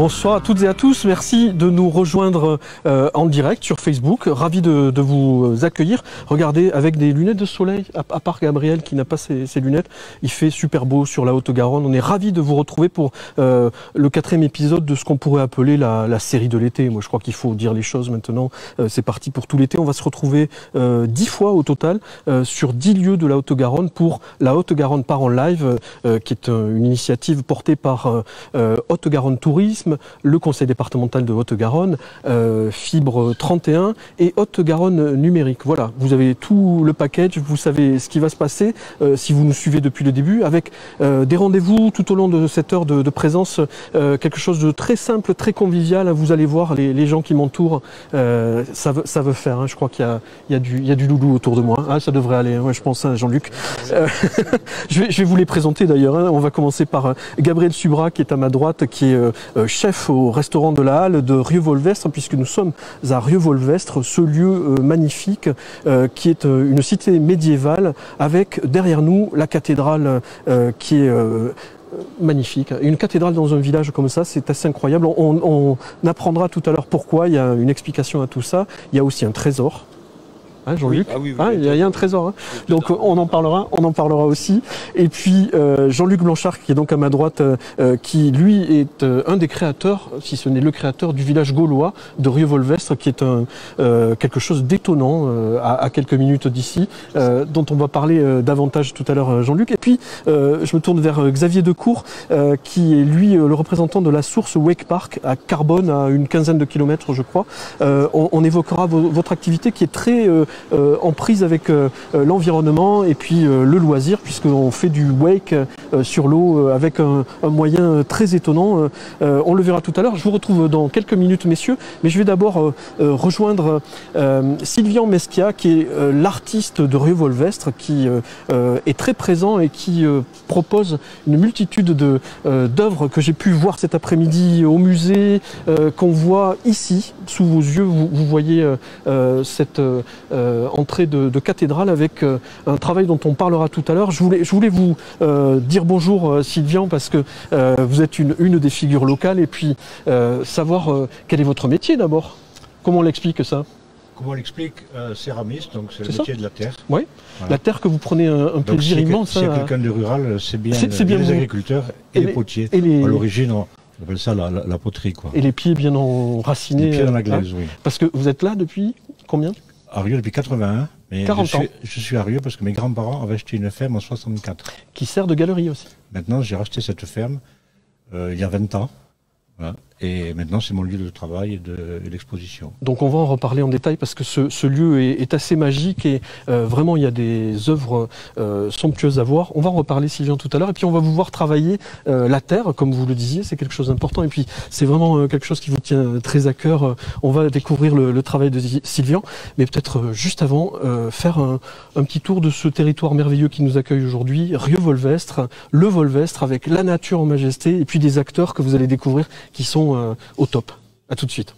Bonsoir à toutes et à tous, merci de nous rejoindre en direct sur Facebook, ravi de vous accueillir. Regardez, avec des lunettes de soleil, à part Gabriel qui n'a pas ses lunettes, il fait super beau sur la Haute-Garonne. On est ravis de vous retrouver pour le 4e épisode de ce qu'on pourrait appeler la série de l'été. Moi je crois qu'il faut dire les choses maintenant, c'est parti pour tout l'été. On va se retrouver 10 fois au total sur 10 lieux de la Haute-Garonne pour la Haute-Garonne part en live, qui est une initiative portée par Haute-Garonne Tourisme, le conseil départemental de Haute-Garonne, Fibre 31 et Haute-Garonne Numérique. Voilà, vous avez tout le package, vous savez ce qui va se passer si vous nous suivez depuis le début, avec des rendez-vous tout au long de cette heure de présence, quelque chose de très simple, très convivial. Vous allez voir les gens qui m'entourent, ça veut faire, hein. Je crois qu'il y a du loulou autour de moi, hein, ça devrait aller, hein, je pense, hein, Jean-Luc. Je vais vous les présenter d'ailleurs, hein. On va commencer par Gabriel Subra qui est à ma droite, qui est chef au restaurant de la Halle de Rieux-Volvestre, puisque nous sommes à Rieux-Volvestre, ce lieu magnifique qui est une cité médiévale avec derrière nous la cathédrale qui est magnifique. Une cathédrale dans un village comme ça, c'est assez incroyable. On apprendra tout à l'heure pourquoi, il y a une explication à tout ça. Il y a aussi un trésor. Hein, Jean-Luc, oui, hein, il y a un trésor. Hein. Donc on en parlera aussi. Et puis Jean-Luc Blanchard, qui est donc à ma droite, qui lui est un des créateurs, si ce n'est le créateur du village gaulois de Rieux-Volvestre, qui est quelque chose d'étonnant à quelques minutes d'ici, dont on va parler davantage tout à l'heure, Jean-Luc. Et puis je me tourne vers Xavier Decour, qui est lui le représentant de la source Wake Park à Carbone, à une quinzaine de kilomètres, je crois. On évoquera votre activité qui est très en prise avec l'environnement et puis le loisir, puisqu'on fait du wake sur l'eau avec un moyen très étonnant. On le verra tout à l'heure. Je vous retrouve dans quelques minutes, messieurs, mais je vais d'abord rejoindre Sylvian Meschia, qui est l'artiste de Rieux-Volvestre, qui est très présent et qui propose une multitude d'œuvres que j'ai pu voir cet après-midi au musée, qu'on voit ici, sous vos yeux. Vous voyez cette entrée de cathédrale avec un travail dont on parlera tout à l'heure. Je voulais vous dire bonjour, Sylvian, parce que vous êtes une des figures locales, et puis savoir quel est votre métier d'abord. Comment on l'explique ça? Comment on l'explique? Céramiste, donc c'est le métier de la terre. Oui, voilà. La terre que vous prenez un plaisir immense. Si quelqu'un de rural, c'est bien les agriculteurs et les potiers. À l'origine, on appelle ça la poterie, quoi. Et les pieds bien enracinés. Les pieds dans la glaise, oui. Parce que vous êtes là depuis combien? À Rieux depuis 81. Mais 40 ans. Je suis à Rieux parce que mes grands-parents avaient acheté une ferme en 64. Qui sert de galerie aussi. Maintenant, j'ai racheté cette ferme il y a 20 ans. Voilà. Et maintenant, c'est mon lieu de travail et d'exposition. Donc on va en reparler en détail, parce que ce lieu est assez magique et vraiment il y a des œuvres somptueuses à voir. On va en reparler, Sylvain, tout à l'heure. Et puis on va vous voir travailler la terre, comme vous le disiez, c'est quelque chose d'important. Et puis c'est vraiment quelque chose qui vous tient très à cœur. On va découvrir le travail de Sylvain. Mais peut-être juste avant, faire un petit tour de ce territoire merveilleux qui nous accueille aujourd'hui, Rieux-Volvestre, le Volvestre, avec la nature en majesté et puis des acteurs que vous allez découvrir qui sont au top. À tout de suite.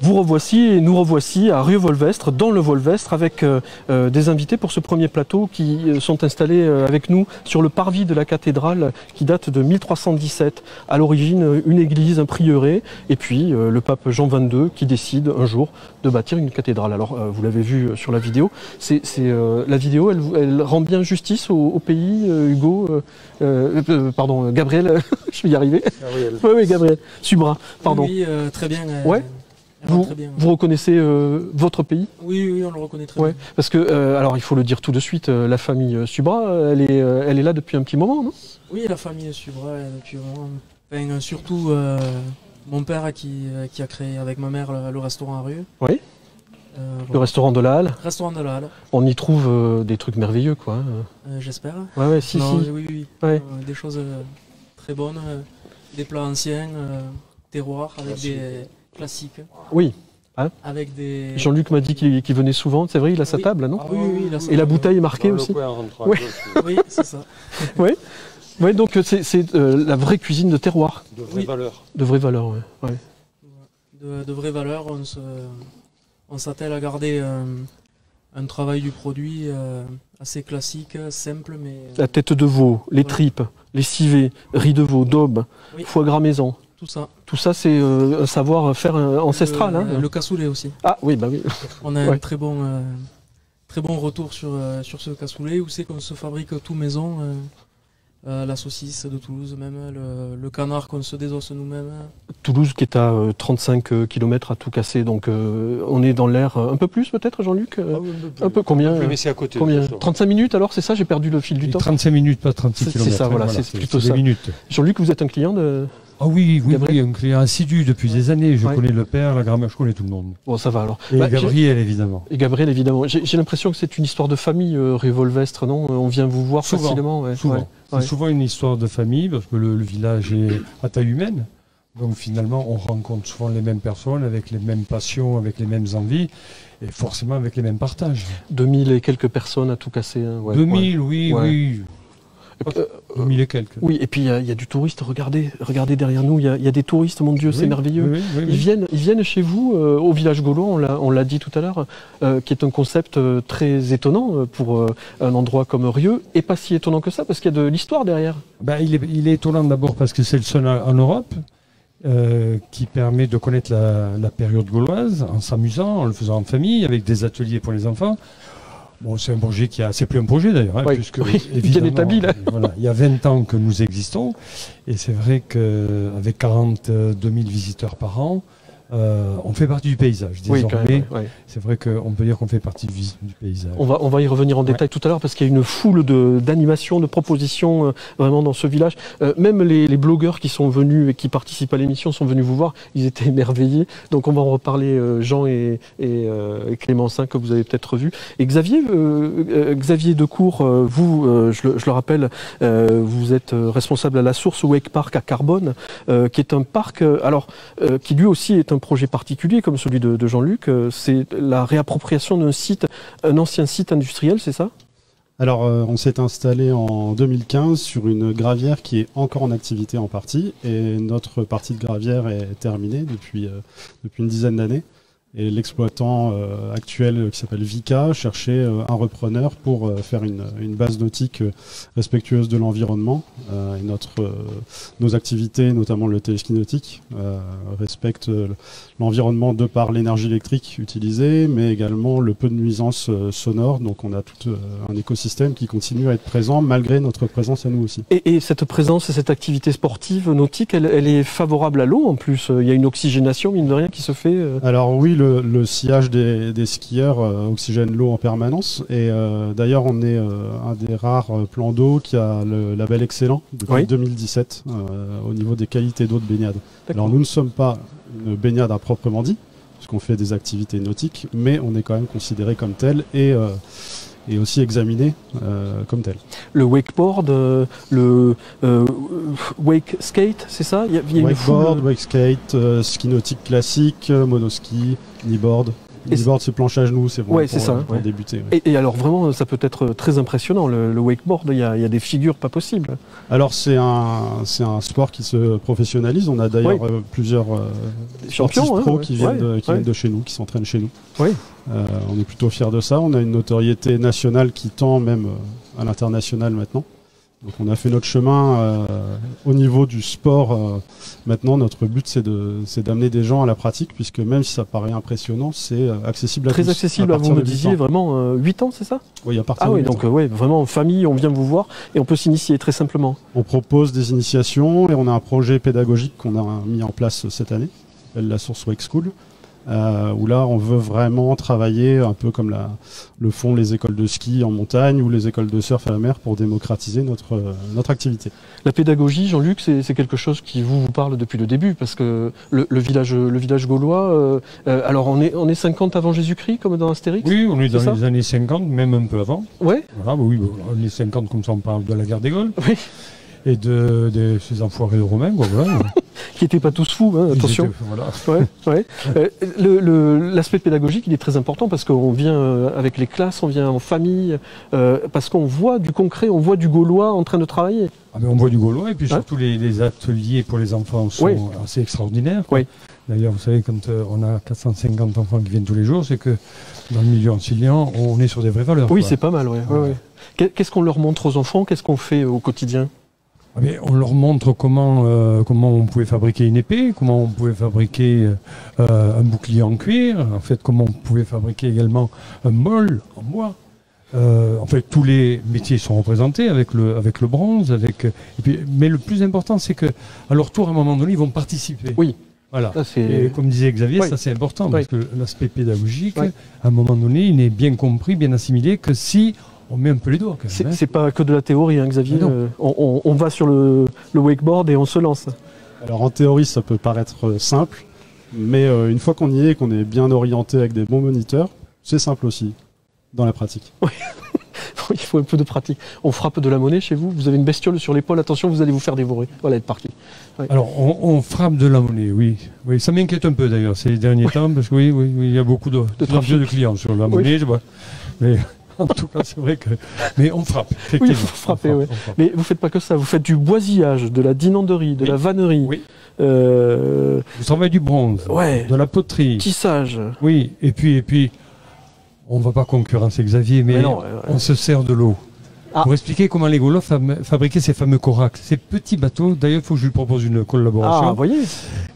Vous revoici et nous revoici à Rieux-Volvestre, dans le Volvestre, avec des invités pour ce premier plateau qui sont installés avec nous sur le parvis de la cathédrale qui date de 1317. À l'origine, une église, un prieuré, et puis le pape Jean XXII qui décide un jour de bâtir une cathédrale. Alors, vous l'avez vu sur la vidéo, la vidéo, elle rend bien justice au pays, Hugo, pardon, Gabriel, je vais y arriver. Oui, Gabriel, Subra, pardon. Oui, très bien. Ouais. Vous reconnaissez votre pays? Oui, on le reconnaît très bien. Parce que, alors il faut le dire tout de suite, la famille Subra, elle est là depuis un petit moment, non? Oui, la famille Subra, depuis un moment. Enfin, surtout mon père qui a créé avec ma mère le restaurant à Rieux. Oui. Voilà. Le restaurant de la Halle. Restaurant de la Halle. On y trouve des trucs merveilleux, quoi. J'espère. Ouais, si. Oui. Ouais. Des choses très bonnes, des plats anciens, terroirs avec des classiques. Oui. Hein, avec des... Jean-Luc m'a dit qu'il venait souvent, c'est vrai, il a sa table, non? Oui, et la bouteille est marquée aussi. Oui, c'est ça. Oui. Ouais, donc c'est la vraie cuisine de terroir. De vraie valeur. De vraie valeur, ouais. De vraies valeurs, on s'attelle à garder un travail du produit assez classique, simple, mais... La tête de veau, les tripes, les civets, riz de veau, daube, foie gras maison. Tout ça. Tout ça, c'est un savoir-faire ancestral. Le cassoulet aussi. Ah oui, bah oui. On a un très bon retour sur ce cassoulet, où c'est qu'on se fabrique tout maison. La saucisse de Toulouse même, le canard qu'on se désosse nous-mêmes. Toulouse qui est à 35 km à tout casser, donc on est dans l'air un peu plus peut-être, Jean-Luc un peu combien mais c'est à côté. Combien 35 minutes alors, c'est ça? J'ai perdu le fil du temps. 35 minutes, pas 36 km. C'est ça, voilà, c'est plutôt ça. Minutes. Jean-Luc, vous êtes un client de... Ah oui, un client assidu depuis des années. Je connais le père, la grand-mère, je connais tout le monde. Bon, ça va alors. Et Gabriel, évidemment. Et Gabriel, évidemment. J'ai l'impression que c'est une histoire de famille, Rieux-Volvestre, non? On vient vous voir souvent, facilement. Souvent. C'est souvent une histoire de famille, parce que le village est à taille humaine. Donc finalement, on rencontre souvent les mêmes personnes, avec les mêmes passions, avec les mêmes envies, et forcément avec les mêmes partages. 2000 et quelques personnes à tout casser. Hein. 2000, oui. 2000 et quelques. Oui, et puis il y a du touriste, regardez derrière nous, il y a des touristes, mon Dieu, c'est merveilleux. Oui. Ils viennent chez vous, au village gaulois, on l'a dit tout à l'heure, qui est un concept très étonnant pour un endroit comme Rieux, et pas si étonnant que ça, parce qu'il y a de l'histoire derrière. Il est étonnant d'abord parce que c'est le seul en Europe qui permet de connaître la période gauloise en s'amusant, en le faisant en famille, avec des ateliers pour les enfants. Bon, c'est un projet c'est plus un projet d'ailleurs, puisque bien établi là. Voilà, il y a 20 ans que nous existons, et c'est vrai qu'avec 42 000 visiteurs par an, on fait partie du paysage désormais. C'est vrai qu'on peut dire qu'on fait partie du paysage. On va y revenir en détail tout à l'heure parce qu'il y a une foule d'animations, de propositions vraiment dans ce village. Même les blogueurs qui sont venus et qui participent à l'émission sont venus vous voir. Ils étaient émerveillés. Donc on va en reparler, Jean et Clémencin, que vous avez peut-être revu. Et Xavier Decour, vous, je le rappelle, vous êtes responsable à la source Wake Park à Carbone, qui est un parc, qui lui aussi est un projet particulier comme celui de Jean-Luc, c'est la réappropriation d'un site, un ancien site industriel, c'est ça? Alors, on s'est installé en 2015 sur une gravière qui est encore en activité en partie, et notre partie de gravière est terminée depuis une dizaine d'années. Et l'exploitant actuel qui s'appelle Vika cherchait un repreneur pour faire une base nautique respectueuse de l'environnement. Et nos activités, notamment le téléski nautique, respectent l'environnement de par l'énergie électrique utilisée, mais également le peu de nuisances sonores. Donc on a tout un écosystème qui continue à être présent malgré notre présence à nous aussi. Et cette présence et cette activité sportive nautique, elle est favorable à l'eau en plus. Il y a une oxygénation, mine de rien, qui se fait. Alors oui, le sillage des skieurs oxygène l'eau en permanence. Et d'ailleurs, on est un des rares plans d'eau qui a le label excellent depuis 2017 au niveau des qualités d'eau de baignade. Alors nous ne sommes pas une baignade à proprement dit, puisqu'on fait des activités nautiques, mais on est quand même considéré comme tel et aussi examiné comme tel. Le wakeboard, le wake skate, c'est ça? Il y a wakeboard, wake skate, ski nautique classique, monoski, kneeboard. Et Bodyboard, c'est planche à genoux, c'est bon Ouais, c'est ça, pour ouais. débuter. Ouais. Et alors vraiment, ça peut être très impressionnant, le wakeboard, il y a des figures pas possibles. Alors c'est un sport qui se professionnalise. On a d'ailleurs plusieurs Champions sportifs pros qui viennent ouais. de chez nous, qui s'entraînent chez nous. Oui. On est plutôt fiers de ça. On a une notoriété nationale qui tend même à l'international maintenant. Donc on a fait notre chemin au niveau du sport. Maintenant, notre but, c'est d'amener des gens à la pratique, puisque même si ça paraît impressionnant, c'est accessible à tous. Très accessible, vous me disiez vraiment 8 ans, c'est ça? Oui, à partir Ah de oui, 8 donc ans. vraiment en famille, on vient vous voir et on peut s'initier très simplement. On propose des initiations et on a un projet pédagogique qu'on a mis en place cette année, qui s'appelle la Source Wake School, où là on veut vraiment travailler un peu comme le font les écoles de ski en montagne ou les écoles de surf à la mer pour démocratiser notre activité. La pédagogie, Jean-Luc, c'est quelque chose qui vous parle depuis le début, parce que le village gaulois, alors on est 50 avant Jésus-Christ, comme dans Astérix? Oui, on est dans ça les années 50, même un peu avant. Ouais. Voilà, oui, on est 50 comme ça, on parle de la guerre des Gaules. Oui. Et de ces enfoirés de Romains, quoi, voilà. Qui n'étaient pas tous fous, hein, attention. Voilà. Ouais. L'aspect pédagogique, il est très important parce qu'on vient avec les classes, on vient en famille, parce qu'on voit du concret, on voit du Gaulois en train de travailler. Ah, mais on voit du Gaulois, et puis surtout les ateliers pour les enfants sont assez extraordinaires. Oui. D'ailleurs, vous savez, quand on a 450 enfants qui viennent tous les jours, c'est que dans le milieu ancilien, on est sur des vraies valeurs. Oui, quoi. c'est pas mal, ouais. Qu'est-ce qu'on leur montre aux enfants? Qu'est-ce qu'on fait au quotidien? Ah, mais on leur montre comment on pouvait fabriquer une épée, comment on pouvait fabriquer un bouclier en cuir, en fait, comment on pouvait fabriquer également un mol en bois. En fait, tous les métiers sont représentés avec le bronze, mais le plus important, c'est que à leur tour, à un moment donné, ils vont participer. Oui. Voilà. Ça, et comme disait Xavier, ça c'est important, parce que l'aspect pédagogique, à un moment donné, il n'est bien compris, bien assimilé que si on met un peu les doigts. C'est pas que de la théorie, hein, Xavier. On va sur le wakeboard et on se lance. Alors en théorie, ça peut paraître simple, mais une fois qu'on y est et qu'on est bien orienté avec des bons moniteurs, c'est simple aussi dans la pratique. Oui. Il faut un peu de pratique. On frappe de la monnaie chez vous? Vous avez une bestiole sur l'épaule, attention, vous allez vous faire dévorer. Voilà, être parti. Ouais. Alors, on frappe de la monnaie, oui. Oui, ça m'inquiète un peu d'ailleurs ces derniers temps, parce que oui, il y a beaucoup de clients sur la monnaie. Mais en tout cas, c'est vrai que. Mais on frappe. Oui, il faut frapper, oui. Mais vous faites pas que ça, vous faites du boisillage, de la dinanderie, de la vannerie. Oui. Vous travaillez du bronze, de la poterie. Tissage. Oui, et puis. On ne va pas concurrencer Xavier, mais on se sert de l'eau. Pour expliquer comment les Gaulois fabriquaient ces fameux coracles, ces petits bateaux. D'ailleurs, il faut que je lui propose une collaboration. Ah, voyez.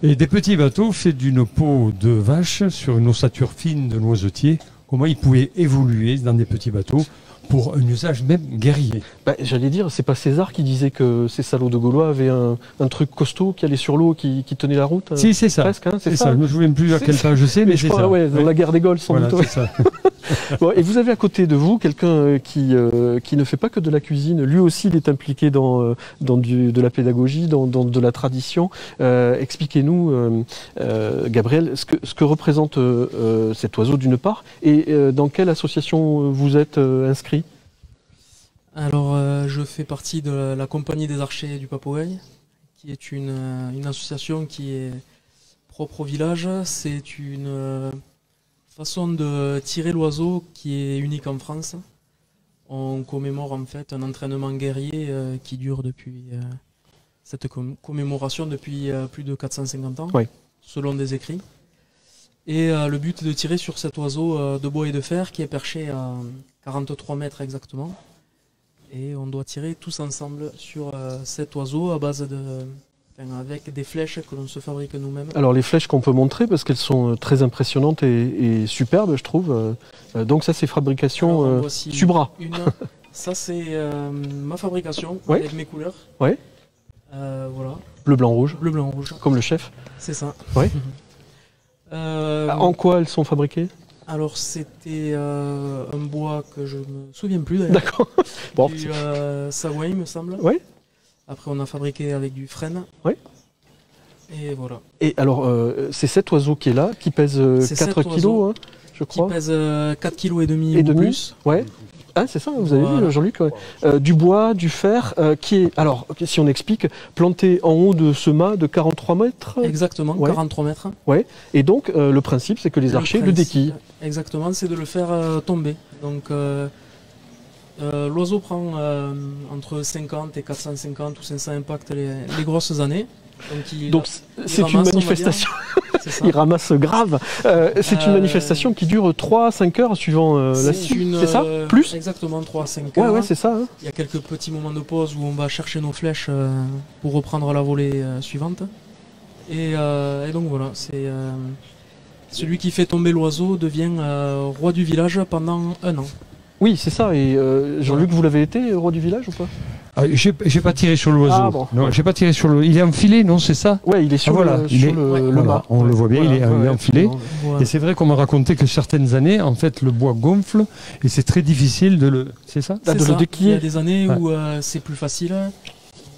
Et des petits bateaux faits d'une peau de vache sur une ossature fine de noisetier. Comment ils pouvaient évoluer dans des petits bateaux pour un usage même guerrier. J'allais dire, c'est pas César qui disait que ces salauds de Gaulois avaient un truc costaud qui allait sur l'eau, qui tenait la route. Si, c'est ça. Presque, hein, c'est ça. Je ne me souviens plus à quelle page je sais, mais c'est ça. Ouais, dans la guerre des Gaules, sans doute. C'est ça. Bon, et vous avez à côté de vous quelqu'un qui ne fait pas que de la cuisine. Lui aussi, il est impliqué dans de la pédagogie, dans de la tradition. Expliquez-nous, Gabriel, ce que représente cet oiseau d'une part, et dans quelle association vous êtes inscrit? Alors, je fais partie de la Compagnie des Archers du Papouaille, qui est une association qui est propre au village. C'est une façon de tirer l'oiseau qui est unique en France. On commémore en fait un entraînement guerrier qui dure depuis cette commémoration depuis plus de 450 ans, selon des écrits. Et le but est de tirer sur cet oiseau de bois et de fer qui est perché à 43 mètres exactement. Et on doit tirer tous ensemble sur cet oiseau à base avec des flèches que l'on se fabrique nous-mêmes. Alors les flèches qu'on peut montrer parce qu'elles sont très impressionnantes et superbes, je trouve. Donc ça c'est fabrication Subra. Ça c'est ma fabrication avec mes couleurs. Ouais. Voilà. Bleu, blanc, rouge. Bleu, blanc, rouge. Comme le chef. C'est ça. Ouais. En quoi elles sont fabriquées? Alors c'était un bois que je me souviens plus d'ailleurs. D'accord. Bon, du sagouin, il me semble. Oui. Après on a fabriqué avec du frêne. Oui. Et voilà. Et alors c'est cet oiseau qui est là, qui pèse 4 kilos, hein, je crois. Qui pèse 4 kg et demi ou plus. Ouais. Ah, c'est ça, vous avez Voilà. vu, Jean-Luc, ouais. Du bois, du fer, qui est, alors, si on explique, planté en haut de ce mât de 43 mètres. Exactement, Ouais. 43 mètres. Et donc, le principe, c'est que les archers le principe, déquillent. Exactement, c'est de le faire tomber. Donc, l'oiseau prend entre 50 et 450 ou 500 impacts les grosses années. Donc, C'est ramasse, une on va dire. manifestation. c'est ça. Il ramasse grave. C'est une manifestation qui dure 3 à 5 heures suivant la suite. C'est ça Plus Exactement, 3 à 5 Ouais, heures. ouais, c'est ça. Hein. Il y a quelques petits moments de pause où on va chercher nos flèches pour reprendre la volée suivante. Et donc voilà, c'est celui qui fait tomber l'oiseau devient roi du village pendant 1 an. Oui, c'est ça. Et Jean-Luc, vous l'avez été, roi du village ou pas? J'ai pas tiré sur l'oiseau. Ah, bon. Non, j'ai pas tiré sur le. Il est enfilé, non, c'est ça? Ouais, il est sur, voilà, il est- le voilà, mât. on le voit bien, il est enfilé. Voilà. Et c'est vrai qu'on m'a raconté que certaines années, en fait, le bois gonfle et c'est très difficile de le. C'est ça? Ah, de C'est le ça. déquiller. Il y a des années Ouais. où c'est plus facile,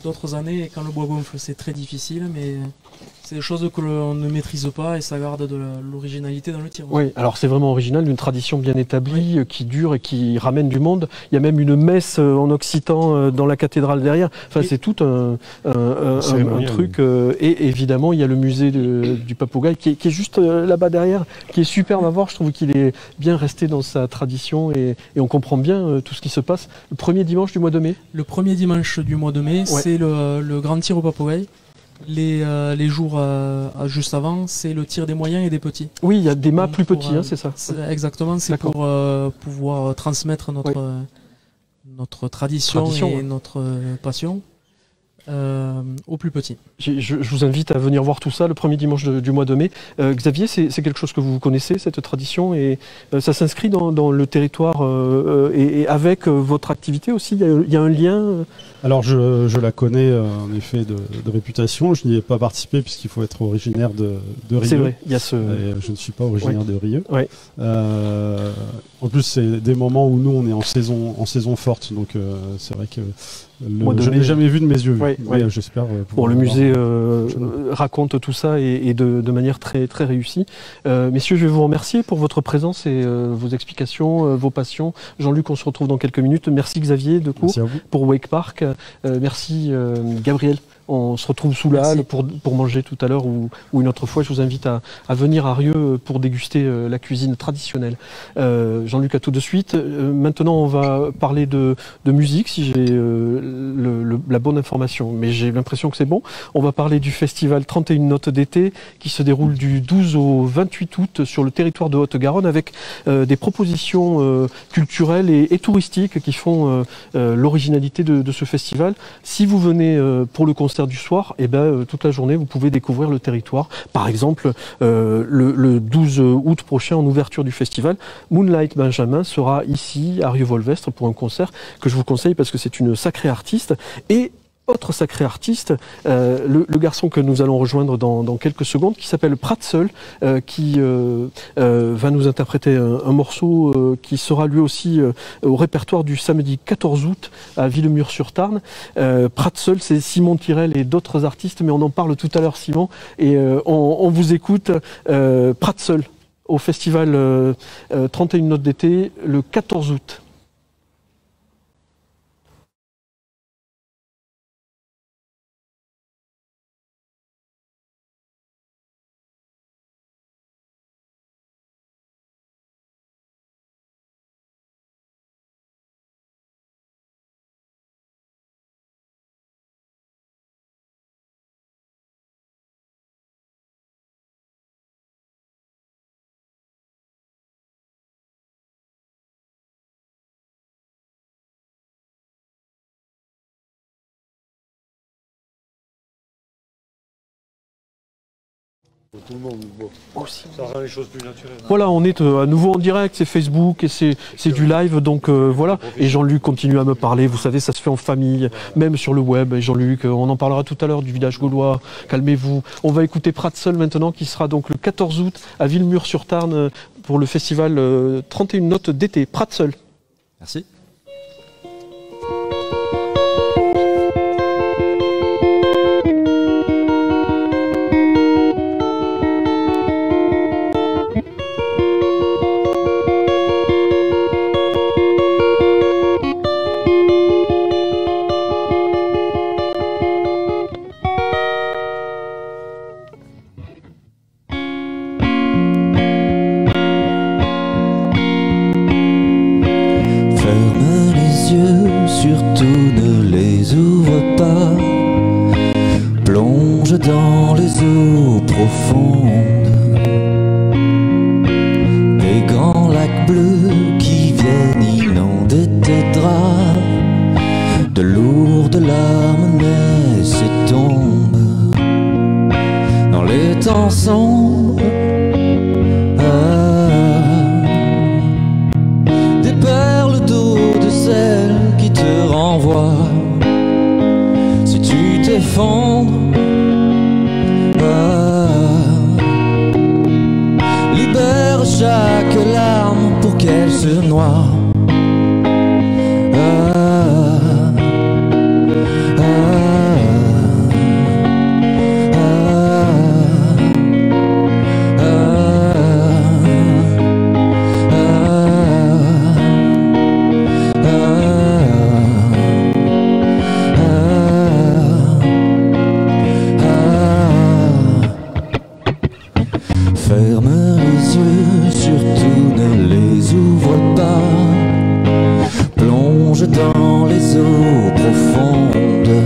d'autres années, quand le bois gonfle, c'est très difficile, mais c'est des choses que l'on ne maîtrise pas et ça garde de l'originalité dans le tir. Oui, alors c'est vraiment original, une tradition bien établie, qui dure et qui ramène du monde. Il y a même une messe en occitan dans la cathédrale derrière. Enfin, Oui. c'est tout un Cérémonial, truc. Et évidemment, il y a le musée du Papougaï qui est juste là-bas derrière, qui est superbe à voir. Je trouve qu'il est bien resté dans sa tradition et on comprend bien tout ce qui se passe. Le premier dimanche du mois de mai. Le premier dimanche du mois de mai, c'est le grand tir au Papougaï. Les jours juste avant, c'est le tir des moyens et des petits. Oui, il y a des mâts Donc, plus pour, petits, hein, c'est ça. Exactement, c'est D'accord. pour pouvoir transmettre notre tradition et ouais. notre passion aux plus petits. Je vous invite à venir voir tout ça le premier dimanche du mois de mai. Xavier, c'est quelque chose que vous connaissez, cette tradition, et ça s'inscrit dans le territoire et avec votre activité aussi. Il y a un lien. Alors je la connais en effet de réputation, je n'y ai pas participé puisqu'il faut être originaire de Rieux. C'est vrai, il y a ce. Et je ne suis pas originaire de Rieux. Ouais. En plus, c'est des moments où nous on est en saison forte, donc c'est vrai que je n'ai jamais vu de mes yeux. Ouais, Mais ouais. j'espère. Bon, le pouvoir musée voir. raconte tout ça et de manière très, très réussie. Messieurs, je vais vous remercier pour votre présence et vos explications, vos passions. Jean-Luc, on se retrouve dans quelques minutes. Merci Xavier de Cour Merci à vous. pour Wake Park. Merci Gabriel. On se retrouve sous la Merci. halle pour manger tout à l'heure ou une autre fois. Je vous invite à venir à Rieux pour déguster la cuisine traditionnelle. Jean-Luc, à tout de suite. Maintenant, on va parler de musique, si j'ai la bonne information. Mais j'ai l'impression que c'est bon. On va parler du festival 31 notes d'été qui se déroule du 12 au 28 août sur le territoire de Haute-Garonne avec des propositions culturelles et touristiques qui font l'originalité de ce festival. Si vous venez pour le concert du soir, et toute la journée, vous pouvez découvrir le territoire. Par exemple, le 12 août prochain, en ouverture du festival, Moonlight Benjamin sera ici à Rieux-Volvestre pour un concert que je vous conseille parce que c'est une sacrée artiste. Et autre sacré artiste, le garçon que nous allons rejoindre dans quelques secondes, qui s'appelle Pratseul, qui va nous interpréter un morceau qui sera lui aussi au répertoire du samedi 14 août à Villemur-sur-Tarn. Pratseul, c'est Simon Tirel et d'autres artistes, mais on en parle tout à l'heure, Simon, et on vous écoute. Pratseul au festival 31 notes d'été le 14 août. Tout le monde, bon, Aussi. ça rend les choses plus naturelles. Voilà, on est à nouveau en direct, c'est Facebook et c'est du live, donc voilà. Et Jean-Luc continue à me parler, vous savez, ça se fait en famille, même sur le web. Et Jean-Luc, on en parlera tout à l'heure du village gaulois, calmez-vous. On va écouter Pratseul maintenant, qui sera donc le 14 août à Villemur-sur-Tarn pour le festival 31 notes d'été. Pratseul. Merci. surtout ne les ouvre pas. Plonge dans les eaux profondes des grands lacs bleus qui viennent inonder tes draps. De lourdes larmes naissent et tombent dans les temps sombres. Des perles d'eau de sel qui te renvoient. Si tu t'effondres, libère chaque larme pour qu'elle se noie. Ferme les yeux, surtout ne les ouvre pas. Plonge dans les eaux profondes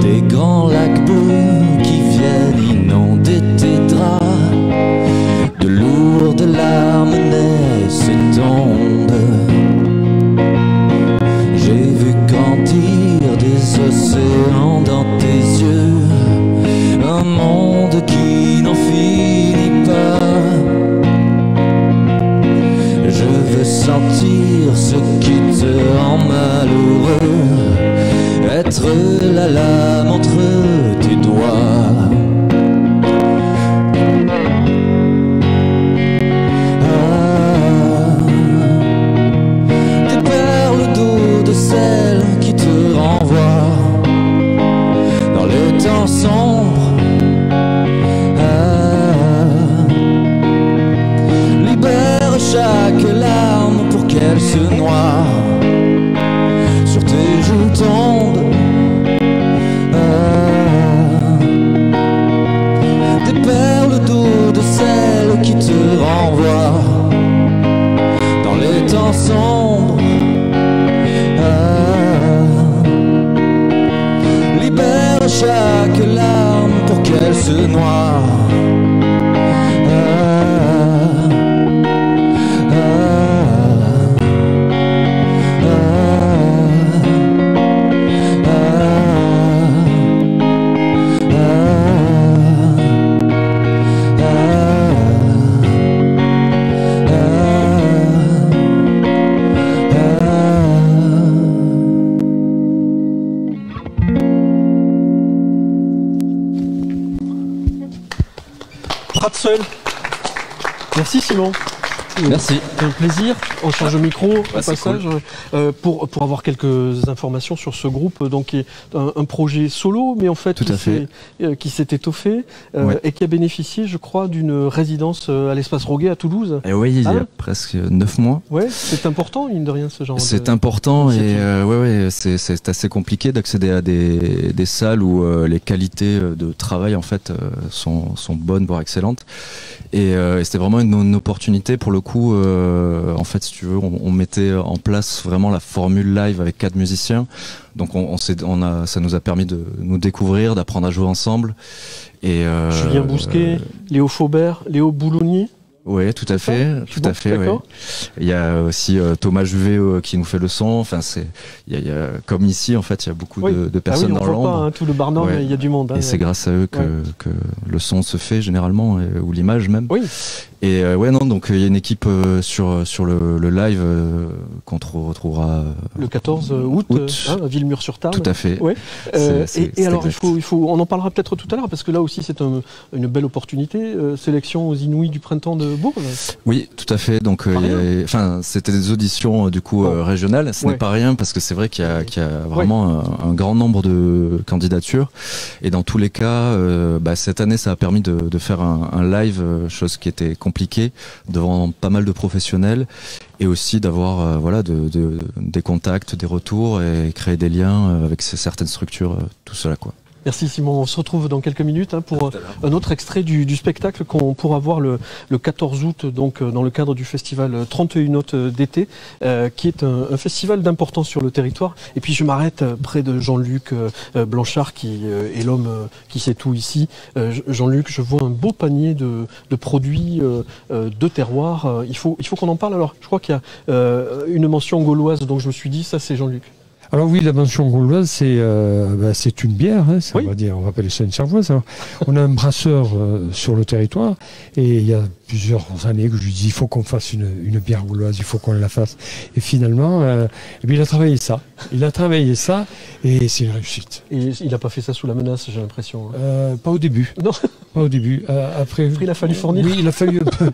des grands lacs bleus qui viennent inonder tes draps. De lourdes larmes naissent et tombent. J'ai vu grandir des océans dans tes yeux. Un monde qui n'en finit pas. Je veux sentir ce qui te rend malheureux, être la lame entre tes doigts. Des perles d'eau de sel qui te renvoient dans les temps sombres. Chaque larme pour qu'elle se noie. Sur tes joues tombe des perles d'eau de sel qui te renvoient dans les temps sombres. Libère chaque larme pour qu'elle se noie. Seul. Merci Simon. Merci. C'est un plaisir. On change de micro au passage cool. Pour avoir quelques informations sur ce groupe, donc qui est un projet solo, mais en fait qui s'est étoffé et qui a bénéficié, je crois, d'une résidence à l'espace Roguet à Toulouse. Et oui, il y a presque 9 mois. Ouais, c'est important, mine de rien, ce genre. C'est important et c'est assez compliqué d'accéder à des salles où les qualités de travail en fait sont bonnes voire excellentes. Et c'était vraiment une opportunité pour le coup. En fait, si tu veux, on mettait en place vraiment la formule live avec 4 musiciens. Donc ça nous a permis de nous découvrir, d'apprendre à jouer ensemble. Et Julien Bousquet, Léo Faubert, Léo Boulognier. Oui, tout à fait, ouais. Il y a aussi Thomas Juvet qui nous fait le son. Enfin, il y a comme ici en fait, il y a beaucoup de personnes dans l'ombre. Pas tout le bar nord, mais il y a du monde. Et c'est grâce à eux que le son se fait généralement ou l'image même. Oui. Et donc il y a une équipe sur le live qu'on retrouvera le 14 août. À Villemur-sur-Tarn. Tout à fait. Ouais. Et alors on en parlera peut-être tout à l'heure parce que là aussi c'est une belle opportunité. Sélection aux Inouïs du printemps de Bourg. Oui, tout à fait. Donc c'était des auditions du coup régionales. Ce n'est pas rien parce que c'est vrai qu'il y a vraiment un grand nombre de candidatures. Et dans tous les cas, cette année ça a permis de faire un live, chose qui était compliquée devant pas mal de professionnels et aussi d'avoir des contacts, des retours et créer des liens avec certaines structures, tout cela quoi. Merci Simon, on se retrouve dans quelques minutes pour un autre extrait du spectacle qu'on pourra voir le 14 août donc, dans le cadre du festival 31 notes d'été, qui est un festival d'importance sur le territoire. Et puis je m'arrête près de Jean-Luc Blanchard, qui est l'homme qui sait tout ici. Jean-Luc, je vois un beau panier de produits de terroir. Il faut qu'on en parle. Alors je crois qu'il y a une mention gauloise, donc je me suis dit, ça c'est Jean-Luc. Alors oui, la mention gauloise, c'est une bière, hein, on va dire, on va appeler ça une cervoise. Alors, on a un brasseur sur le territoire, et il y a plusieurs années que je lui dis, il faut qu'on fasse une bière gauloise, il faut qu'on la fasse. Et finalement, il a travaillé ça. Et c'est une réussite. Et il n'a pas fait ça sous la menace, j'ai l'impression. Pas au début. Non. Pas au début. Après, il a fallu fournir. Oui, il a fallu un peu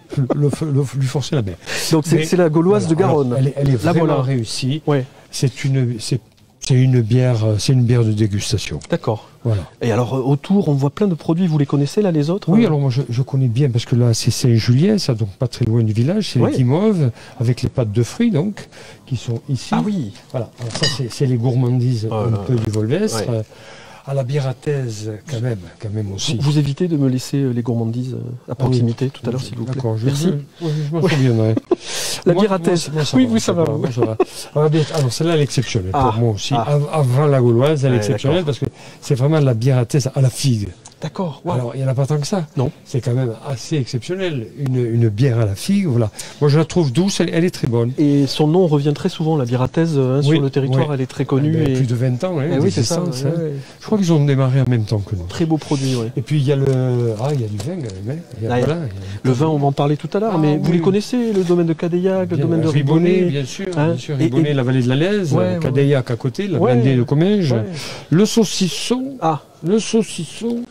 lui forcer la main. Donc c'est la gauloise de Garonne. Alors, elle est vraiment réussie. Ouais. C'est une bière de dégustation. D'accord. Voilà. Et alors autour, on voit plein de produits. Vous les connaissez là, les autres? Oui, alors moi je connais bien parce que là c'est Saint-Julien, ça donc pas très loin du village, c'est les guimauves avec les pâtes de fruits donc qui sont ici. Ah oui. Voilà. Alors ça c'est les gourmandises un peu du Volvestre. Ouais. À la biérathèse, quand même aussi. Vous évitez de me laisser les gourmandises à proximité tout à l'heure, s'il vous plaît. D'accord, merci. Je m'en souviendrai. La biérathèse. Oui, ça va. Alors celle-là, elle est exceptionnelle pour moi aussi. Avant la gauloise, elle est exceptionnelle parce que c'est vraiment la biérathèse à la figue. D'accord. Wow. Alors, il n'y en a pas tant que ça. Non. C'est quand même assez exceptionnel. Une bière à la figue, voilà. Moi, je la trouve douce, elle est très bonne. Et son nom revient très souvent, la biérathèse, sur le territoire, elle est très connue. Plus de 20 ans, oui, c'est ça. Je crois qu'ils ont démarré en même temps que nous. Très beau produit, oui. Et puis, il y a du vin, quand même. Le vin, on va en parler tout à l'heure, mais vous les connaissez, le domaine de Cadeillac, le domaine de Ribonnet. Bien sûr. Ribonnet, la vallée de la Lèze, Cadeillac à côté, la vallée de Comminges. Le saucisson. Le saucisson.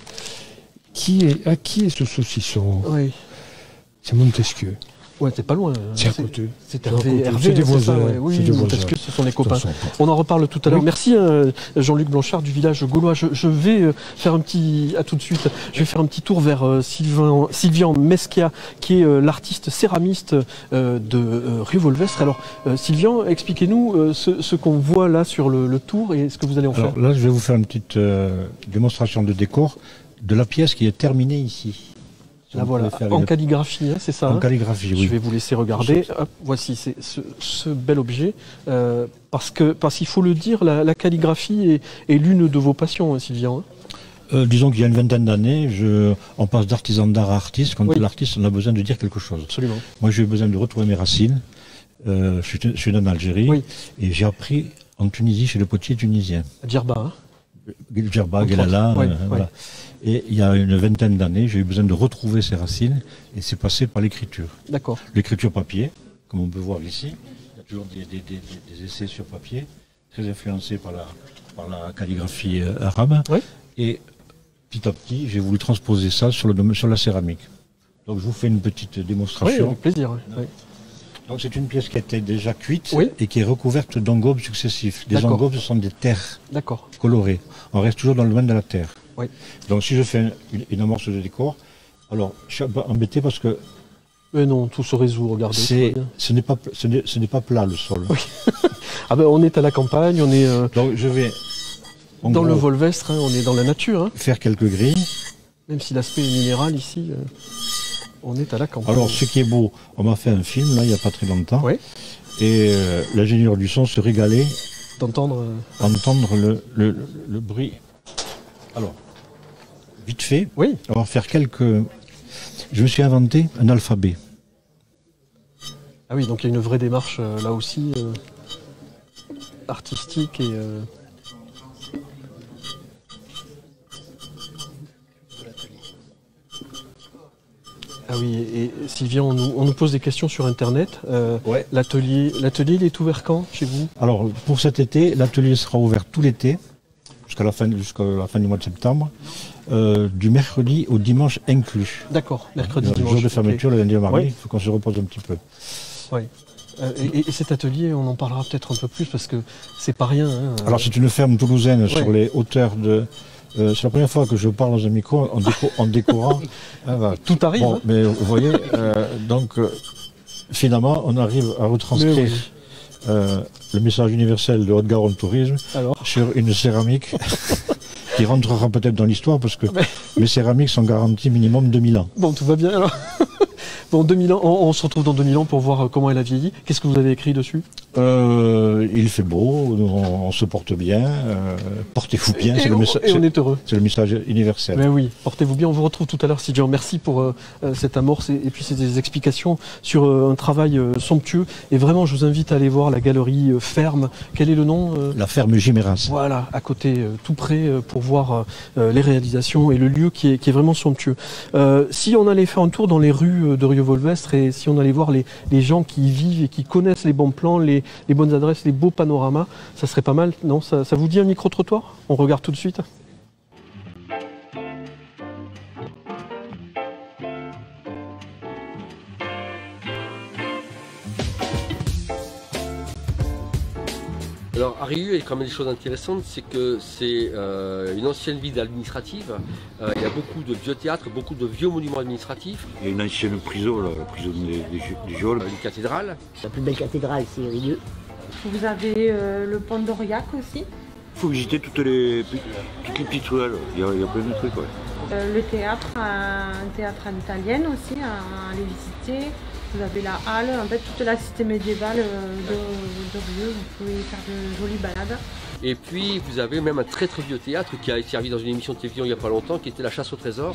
À qui est ce saucisson? Oui. C'est Montesquieu. Ouais, c'est pas loin. C'est à côté. C'est Hervé, des voisins. Oui, Montesquieu, ce sont les copains. On en reparle tout à l'heure. Merci Jean-Luc Blanchard du village gaulois. Je vais faire à tout de suite, je vais faire un petit tour vers Sylvian Meschia, qui est l'artiste céramiste de Rue Volvestre. Alors, Sylvian, expliquez-nous ce qu'on voit là sur le tour et ce que vous allez en faire. Alors là, je vais vous faire une petite démonstration de décor de la pièce qui est terminée ici. Là voilà, en calligraphie, c'est ça? En calligraphie, oui. Je vais vous laisser regarder. Hop, voici ce bel objet. Parce qu'il faut le dire, la calligraphie est l'une de vos passions, Sylvian. Disons qu'il y a une vingtaine d'années, on passe d'artisan d'art à artiste. Quand l'artiste, on a besoin de dire quelque chose. Absolument. Moi, j'ai eu besoin de retrouver mes racines. Je suis né en Algérie et j'ai appris en Tunisie chez le potier tunisien. À Djerba, Djerba, Guelala, voilà. Et il y a une vingtaine d'années, j'ai eu besoin de retrouver ces racines et c'est passé par l'écriture. D'accord. L'écriture papier, comme on peut voir ici, il y a toujours des essais sur papier, très influencés par la calligraphie arabe. Oui. Et petit à petit, j'ai voulu transposer ça sur la céramique. Donc je vous fais une petite démonstration. Oui, avec plaisir. Oui. Donc c'est une pièce qui a été déjà cuite et qui est recouverte d'engobes successifs. Des engobes, ce sont des terres colorées. On reste toujours dans le domaine de la terre. Oui. Donc si je fais une amorce de décor, alors je suis un peu embêté parce que... Mais non, tout se résout, regardez. Ce n'est pas plat le sol. Oui. On est à la campagne, on est donc je vais dans le Volvestre, on est dans la nature. Faire quelques grilles. Même si l'aspect est minéral ici... On est à la campagne. Alors, ce qui est beau, on m'a fait un film, là, il n'y a pas très longtemps. Oui. Et l'ingénieur du son se régalait d'entendre le bruit. Alors, vite fait, on va faire quelques... Je me suis inventé un alphabet. Ah oui, donc il y a une vraie démarche, là aussi, artistique et... Ah oui, et Sylvien, on nous pose des questions sur Internet. L'atelier, il est ouvert quand chez vous? Alors, pour cet été, l'atelier sera ouvert tout l'été, jusqu'à la fin du mois de septembre, du mercredi au dimanche inclus. D'accord, mercredi, dimanche. Le jour de fermeture, le lundi et mardi, il faut qu'on se repose un petit peu. Oui. Et cet atelier, on en parlera peut-être un peu plus, parce que c'est pas rien. Alors, c'est une ferme toulousaine sur les hauteurs de... c'est la première fois que je parle dans un micro en décorant. Tout arrive. Bon, mais vous voyez, finalement, on arrive à retranscrire le message universel de Haute-Garonne Tourisme sur une céramique qui rentrera peut-être dans l'histoire parce que mes céramiques sont garanties minimum 2000 ans. Bon, tout va bien alors. Bon, 2000 ans, on se retrouve dans 2000 ans pour voir comment elle a vieilli. Qu'est-ce que vous avez écrit dessus? Il fait beau, on se porte bien, portez-vous bien, et on est heureux. C'est le message universel. Mais oui, portez-vous bien, on vous retrouve tout à l'heure, Sidjan. Merci pour cette amorce et puis ces explications sur un travail somptueux. Et vraiment, je vous invite à aller voir la galerie Ferme. Quel est le nom? La Ferme Giméras. Voilà, à côté, tout près, pour voir les réalisations et le lieu qui est vraiment somptueux. Si on allait faire un tour dans les rues de Rieux-Volvestre et si on allait voir les gens qui y vivent et qui connaissent les bons plans, les bonnes adresses, les beaux panoramas, ça serait pas mal, non? Ça vous dit un micro-trottoir? On regarde tout de suite. Alors à Rieux, il y a quand même des choses intéressantes, c'est que c'est une ancienne ville administrative, il y a beaucoup de vieux théâtres, beaucoup de vieux monuments administratifs. Il y a une ancienne prison, là, la prison des geôles. Une cathédrale. La plus belle cathédrale, c'est Rieux. Vous avez le pont d'Aurillac aussi. Il faut visiter toutes les petites ruelles, il y a plein de trucs. Ouais. Le théâtre, un théâtre à l'italienne aussi, à aller visiter. Vous avez la halle, en fait toute la cité médiévale de Rieux, vous pouvez faire de jolies balades. Et puis vous avez même un très très vieux théâtre qui a servi dans une émission de télévision il n'y a pas longtemps, qui était la chasse au trésor.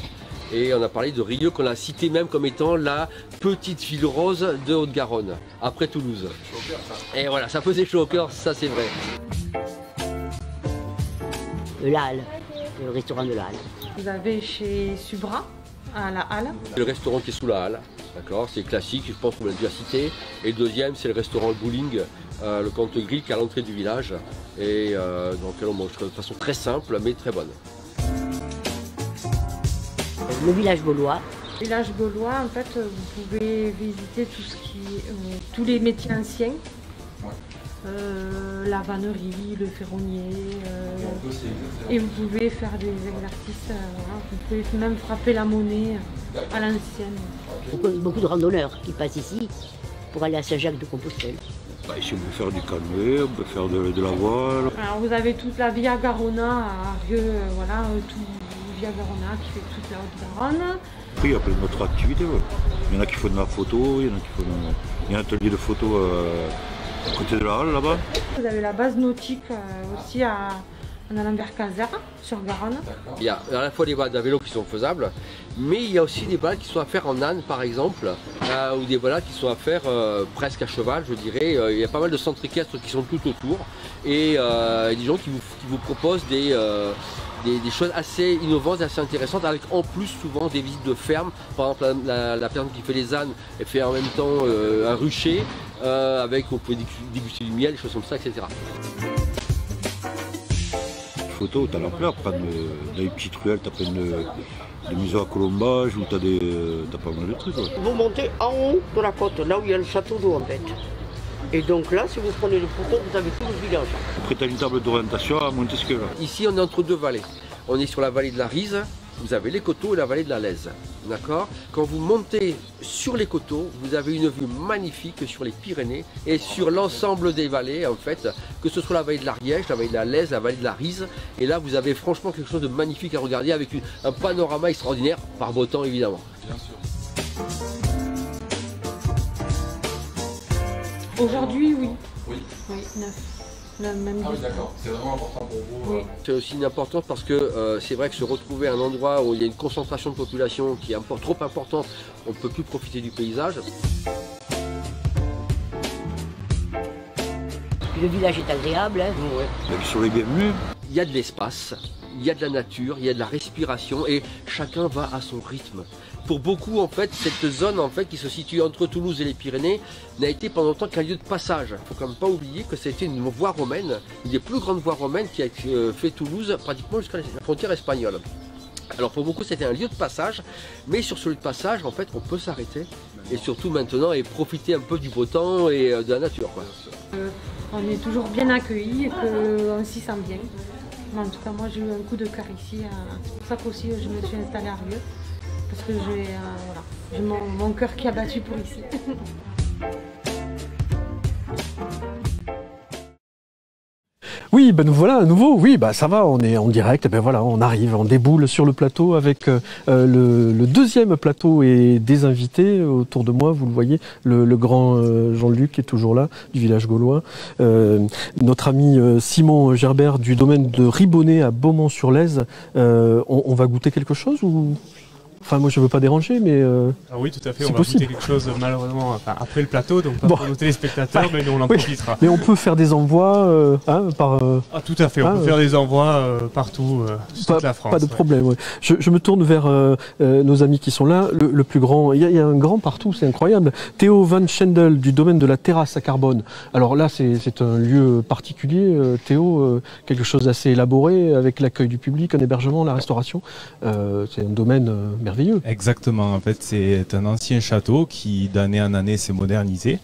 Et on a parlé de Rieux, qu'on a cité même comme étant la petite ville rose de Haute-Garonne, après Toulouse. Et voilà, ça faisait chaud au cœur, ça c'est vrai. La halle, le restaurant de la halle. Vous avez chez Subra, à la halle. Le restaurant qui est sous la halle, d'accord, c'est classique, je pense qu'on l'a déjà cité. Et le deuxième, c'est le restaurant Le Bowling, le Comte Grill, qui est à l'entrée du village, et dans lequel on mange de façon très simple, mais très bonne. Le village gaulois. Le village gaulois, en fait, vous pouvez visiter tous les métiers anciens. La vannerie, le ferronnier, et vous pouvez faire des exercices, voilà. Vous pouvez même frapper la monnaie à l'ancienne. Beaucoup de randonneurs qui passent ici pour aller à Saint-Jacques-de-Compostelle. Bah, ici on peut faire du canoë, on peut faire de la voile. Alors vous avez toute la Via Garona à Rieux, voilà, tout Via Garona qui fait toute la Haute-Garonne. Après il y a plein d'autres activités. Ouais. Il y en a qui font de la photo, il y en a qui font il y a un atelier de photo à côté de la halle là-bas. Vous avez la base nautique aussi en allant vers Caser, sur Garonne. Il y a à la fois des balades à vélo qui sont faisables, mais il y a aussi des balades qui sont à faire en âne par exemple, ou des balades qui sont à faire presque à cheval, je dirais. Il y a pas mal de centres équestres qui sont tout autour, et des gens qui vous proposent des choses assez innovantes et assez intéressantes, avec en plus souvent des visites de ferme. Par exemple la personne qui fait les ânes, elle fait en même temps un rucher, avec vous pouvez déguster du miel, des choses comme ça, etc. Photo, tu as l'ampleur, dans les petites ruelles, tu as plein de maisons à colombage, ou tu as pas mal de trucs. Ouais. Vous montez en haut de la côte, là où il y a le château d'eau en fait. Et donc là, si vous prenez les photos, vous avez tout le village. Après, tu as une table d'orientation à Montesquieu. Ici, on est entre deux vallées. On est sur la vallée de la Rise, vous avez les coteaux et la vallée de la Lèze. D'accord? Quand vous montez sur les coteaux, vous avez une vue magnifique sur les Pyrénées et sur l'ensemble des vallées, en fait, que ce soit la vallée de l'Ariège, la vallée de la Lèze, la vallée de la Rise. Et là, vous avez franchement quelque chose de magnifique à regarder avec un panorama extraordinaire, par beau temps évidemment. Bien sûr. Aujourd'hui, oui. Oui. Oui, 9. Même ah oui, d'accord, c'est vraiment important pour vous. Oui. C'est aussi une importance parce que c'est vrai que se retrouver à un endroit où il y a une concentration de population qui est trop importante, on ne peut plus profiter du paysage. Le village est agréable. Hein. Ouais. La sur les bienvenus. Il y a de l'espace, il y a de la nature, il y a de la respiration et chacun va à son rythme. Pour beaucoup, en fait, cette zone en fait, qui se situe entre Toulouse et les Pyrénées n'a été pendant longtemps qu'un lieu de passage. Il ne faut quand même pas oublier que c'était une voie romaine, une des plus grandes voies romaines qui a fait Toulouse pratiquement jusqu'à la frontière espagnole. Alors pour beaucoup, c'était un lieu de passage, mais sur ce lieu de passage, en fait, on peut s'arrêter et surtout maintenant et profiter un peu du beau temps et de la nature. Quoi. On est toujours bien accueillis et qu'on s'y sent bien. En tout cas, moi, j'ai eu un coup de cœur ici. C'est pour ça qu'aussi je me suis installée à Rieux. Parce que j'ai mon cœur qui a battu pour ici. Oui, ben voilà, à nouveau, oui, bah ça va, on est en direct, ben voilà, on arrive, on déboule sur le plateau avec le deuxième plateau et des invités autour de moi, vous le voyez, le grand Jean-Luc est toujours là, du village gaulois, notre ami Simon Gerbert du domaine de Ribonnet à Beaumont-sur-Lèze, on va goûter quelque chose ou... Enfin, moi, je ne veux pas déranger, mais ah oui, tout à fait. On va goûter quelque chose, malheureusement, après le plateau, donc pas pour nos téléspectateurs, mais nous, on en profitera. Mais on peut faire des envois par... Ah, tout à fait. On peut faire des envois partout, sur toute la France. Pas de problème, ouais. Je me tourne vers nos amis qui sont là. Le plus grand, il y a un grand partout, c'est incroyable. Théo Van Schendel, du domaine de la terrasse à carbone. Alors là, c'est un lieu particulier, Théo, quelque chose d'assez élaboré, avec l'accueil du public, un hébergement, la restauration. C'est un domaine merveilleux. Exactement, en fait c'est un ancien château qui d'année en année s'est modernisé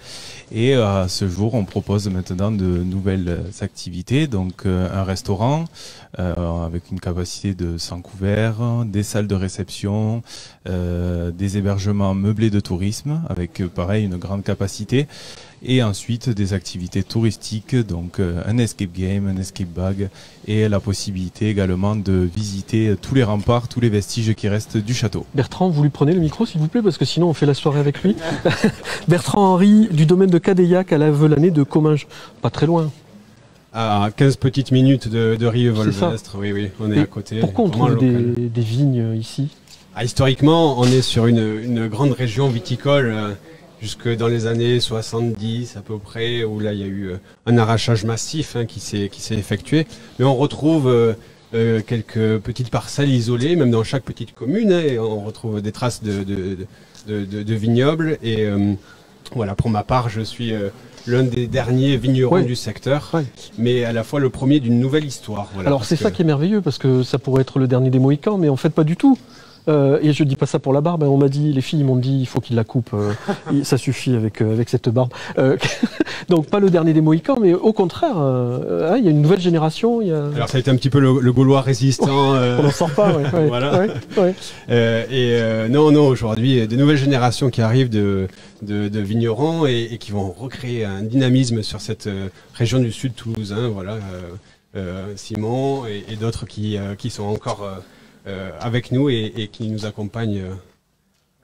et à ce jour on propose maintenant de nouvelles activités, donc un restaurant avec une capacité de 100 couverts, des salles de réception, des hébergements meublés de tourisme avec pareil une grande capacité, et ensuite des activités touristiques, donc un escape game, un escape bag et la possibilité également de visiter tous les remparts, tous les vestiges qui restent du château. Bertrand, vous lui prenez le micro s'il vous plaît, parce que sinon on fait la soirée avec lui. Bertrand Henry du domaine de Cadeillac à la Velanée de Comminges, pas très loin. À 15 petites minutes de Rieux-Volvestre, oui, on est à côté. Pourquoi on trouve des vignes ici? Historiquement, on est sur une grande région viticole, jusque dans les années 70 à peu près, où là il y a eu un arrachage massif qui s'est effectué. Mais on retrouve quelques petites parcelles isolées, même dans chaque petite commune, et on retrouve des traces de vignobles. Et voilà, pour ma part, je suis l'un des derniers vignerons du secteur, mais à la fois le premier d'une nouvelle histoire. Voilà, alors c'est ça qui est merveilleux, parce que ça pourrait être le dernier des Mohicans, mais en fait pas du tout. Et je dis pas ça pour la barbe, on m'a dit, les filles m'ont dit il faut qu'il la coupe, ça suffit avec cette barbe. Donc pas le dernier des Mohicans, mais au contraire, il y a une nouvelle génération. Alors ça a été un petit peu le Gaulois résistant. On n'en sort pas, voilà. Non, aujourd'hui, des nouvelles générations qui arrivent de vignerons et qui vont recréer un dynamisme sur cette région du sud toulousain. Voilà, Simon et d'autres qui sont encore avec nous et qui nous accompagnent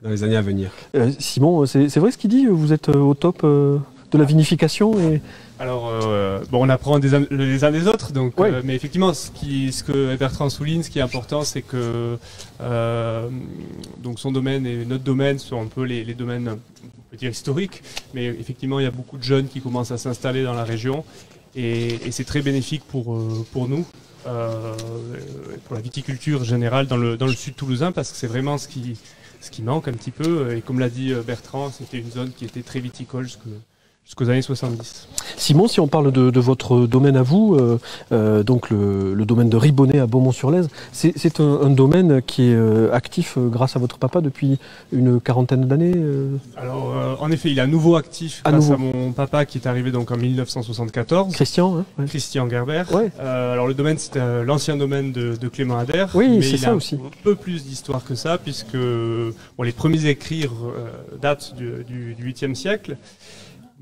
dans les années à venir. Simon, c'est vrai ce qu'il dit, vous êtes au top de la vinification Alors, on apprend les uns des autres, donc, mais effectivement, ce que Bertrand souligne, ce qui est important, c'est que donc son domaine et notre domaine sont un peu les domaines, on peut dire, historiques, mais effectivement, il y a beaucoup de jeunes qui commencent à s'installer dans la région, et c'est très bénéfique pour nous. Pour la viticulture générale dans le sud toulousain, parce que c'est vraiment ce qui manque un petit peu, et comme l'a dit Bertrand, c'était une zone qui était très viticole jusqu'aux années 70. Simon, si on parle de votre domaine à vous, donc le domaine de Ribonnet à Beaumont-sur-Lèze, c'est un domaine qui est actif grâce à votre papa depuis une quarantaine d'années Alors, en effet, il est à nouveau actif grâce à mon papa qui est arrivé donc en 1974. Christian, Christian Gerbert. Alors, le domaine, c'est l'ancien domaine de Clément Ader. Oui, mais c'est ça aussi. Un peu plus d'histoire que ça, puisque les premiers écrits datent du 8e siècle.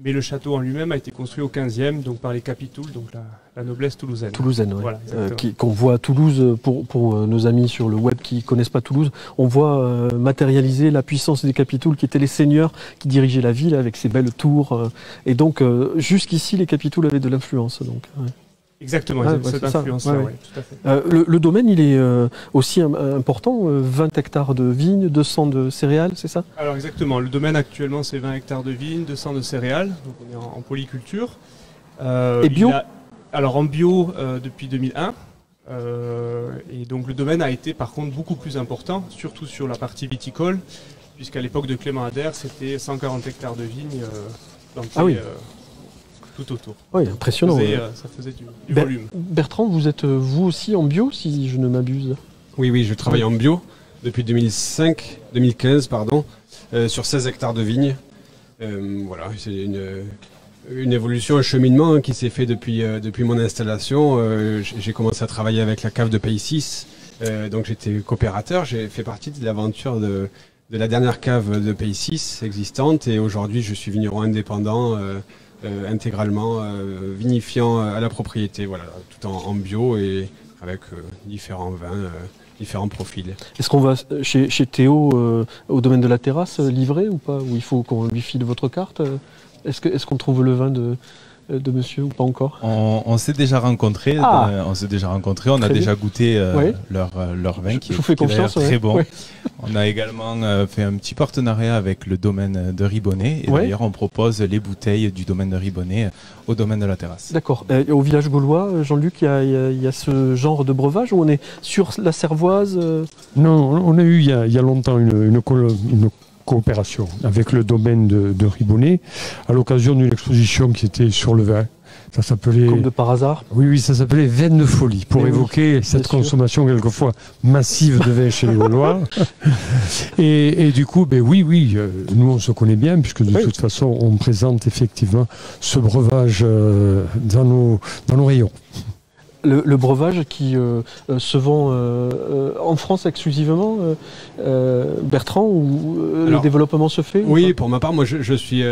Mais le château en lui-même a été construit au 15e, donc par les Capitouls, donc la noblesse toulousaine. Toulousaine, oui. Voilà, qu'on voit à Toulouse, pour nos amis sur le web qui ne connaissent pas Toulouse, on voit matérialiser la puissance des Capitouls, qui étaient les seigneurs qui dirigeaient la ville avec ses belles tours. Et donc, jusqu'ici, les Capitouls avaient de l'influence. Exactement, cette influence-là, tout à fait. Le domaine, il est aussi important, 20 hectares de vignes, 200 de céréales, c'est ça? Alors exactement, le domaine actuellement c'est 20 hectares de vignes, 200 de céréales, donc on est en polyculture. Et bio? Alors en bio depuis 2001, et donc le domaine a été par contre beaucoup plus important, surtout sur la partie viticole, puisqu'à l'époque de Clément Ader, c'était 140 hectares de vignes tout autour. Oui, impressionnant. Ça faisait du volume. Bertrand, vous êtes vous aussi en bio, si je ne m'abuse? Oui, je travaille en bio depuis 2015, sur 16 hectares de vignes. Voilà, c'est une évolution, un cheminement qui s'est fait depuis mon installation. J'ai commencé à travailler avec la cave de Pays 6, donc j'étais coopérateur. J'ai fait partie de l'aventure de la dernière cave de Pays 6 existante, et aujourd'hui je suis vigneron indépendant intégralement vinifiant à la propriété, voilà, tout en bio et avec différents vins, différents profils. Est-ce qu'on va chez Théo au domaine de la terrasse livrer ou pas? Ou il faut qu'on lui file votre carte? Est-ce qu'on trouve le vin de monsieur ou pas encore? On s'est déjà rencontrés. On a déjà goûté leur vin qui est d'ailleurs très bon. Ouais. On a également fait un petit partenariat avec le domaine de Ribonnet. Et d'ailleurs, on propose les bouteilles du domaine de Ribonnet au domaine de la terrasse. D'accord. Au village gaulois, Jean-Luc, il y a ce genre de breuvage où on est sur la cervoise? Non, on a eu il y a longtemps une coopération avec le domaine de Ribonnet à l'occasion d'une exposition qui était sur le vin. Ça s'appelait... Comme de par hasard? Oui, ça s'appelait Veine de folie, pour évoquer cette consommation quelquefois massive de vin chez les Gaulois. et du coup, nous on se connaît bien, puisque de toute façon on présente effectivement ce breuvage dans nos rayons. Le breuvage qui se vend en France exclusivement, Bertrand, ou le développement se fait? Oui, pour ma part, moi je suis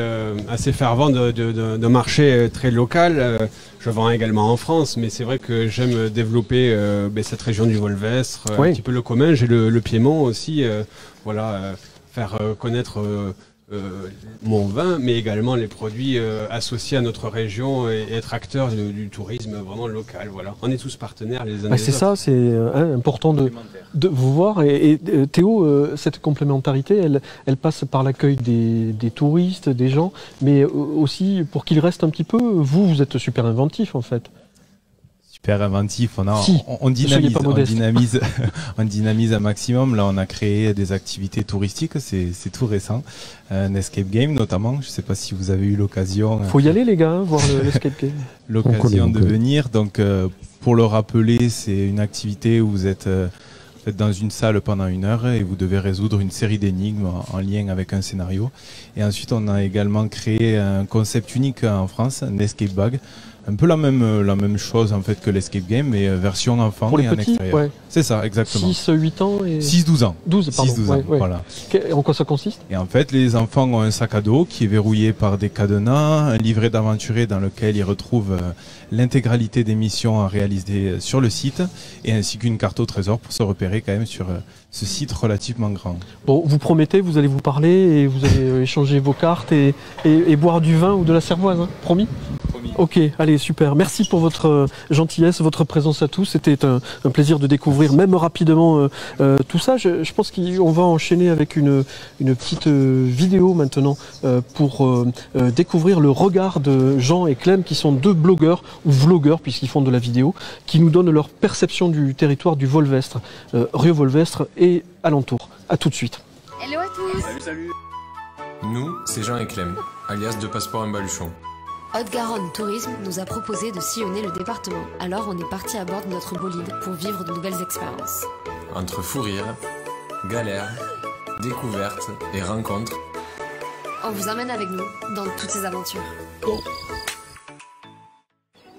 assez fervent d'un marché très local. Je vends également en France, mais c'est vrai que j'aime développer cette région du Volvestre, un petit peu le Comminges et le Piémont aussi. Faire connaître mon vin, mais également les produits associés à notre région et être acteur du tourisme vraiment local. Voilà. On est tous partenaires les uns des autres. C'est ça, c'est important de vous voir. Et Théo, cette complémentarité, elle passe par l'accueil des touristes, des gens, mais aussi pour qu'ils restent un petit peu. Vous êtes super inventif en fait. Super inventif, on dynamise un maximum. Là, on a créé des activités touristiques, c'est tout récent. Un escape game notamment, je ne sais pas si vous avez eu l'occasion. Faut y aller les gars, voir l'escape game. L'occasion de venir. Donc, pour le rappeler, c'est une activité où vous êtes dans une salle pendant 1 heure et vous devez résoudre une série d'énigmes en lien avec un scénario. Et ensuite, on a également créé un concept unique en France, un escape bag. Un peu la même chose en fait que l'escape game, mais version enfant pour et en petits, extérieur. Ouais. C'est ça, exactement. 6-8 ans et... 6-12 ans. 12, pardon. 6-12 ans, voilà. En quoi ça consiste? Et en fait, les enfants ont un sac à dos qui est verrouillé par des cadenas, un livret d'aventurier dans lequel ils retrouvent l'intégralité des missions à réaliser sur le site, et ainsi qu'une carte au trésor pour se repérer quand même sur ce site relativement grand. Bon, vous promettez, vous allez vous parler et vous allez échanger vos cartes et boire du vin ou de la cervoise, hein, promis? Promis. Ok, allez, super. Merci pour votre gentillesse, votre présence à tous. C'était un plaisir de découvrir, même rapidement, tout ça. Je pense qu'on va enchaîner avec une petite vidéo maintenant pour découvrir le regard de Jean et Clem, qui sont 2 blogueurs ou vlogueurs, puisqu'ils font de la vidéo, qui nous donnent leur perception du territoire du Volvestre, Rieux-Volvestre et alentour. A tout de suite. Hello à tous. Salut. Nous, c'est Jean et Clem, alias de Passeport un Baluchon. Haute-Garonne Tourisme nous a proposé de sillonner le département. Alors on est parti à bord de notre bolide pour vivre de nouvelles expériences. Entre fou rire, galères, découvertes et rencontres, on vous emmène avec nous dans toutes ces aventures.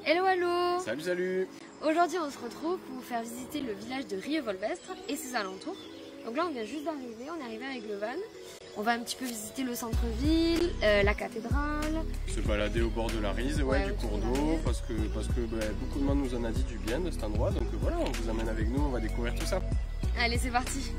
Hello, hello. Salut. Aujourd'hui on se retrouve pour vous faire visiter le village de Rieux-Volvestre et ses alentours. Donc là on vient juste d'arriver, on est arrivé avec le van. On va un petit peu visiter le centre-ville, la cathédrale. Se balader au bord de la Rise, du cours d'eau, parce que beaucoup de monde nous en a dit du bien de cet endroit. Donc voilà, on vous amène avec nous, on va découvrir tout ça. Allez, c'est parti.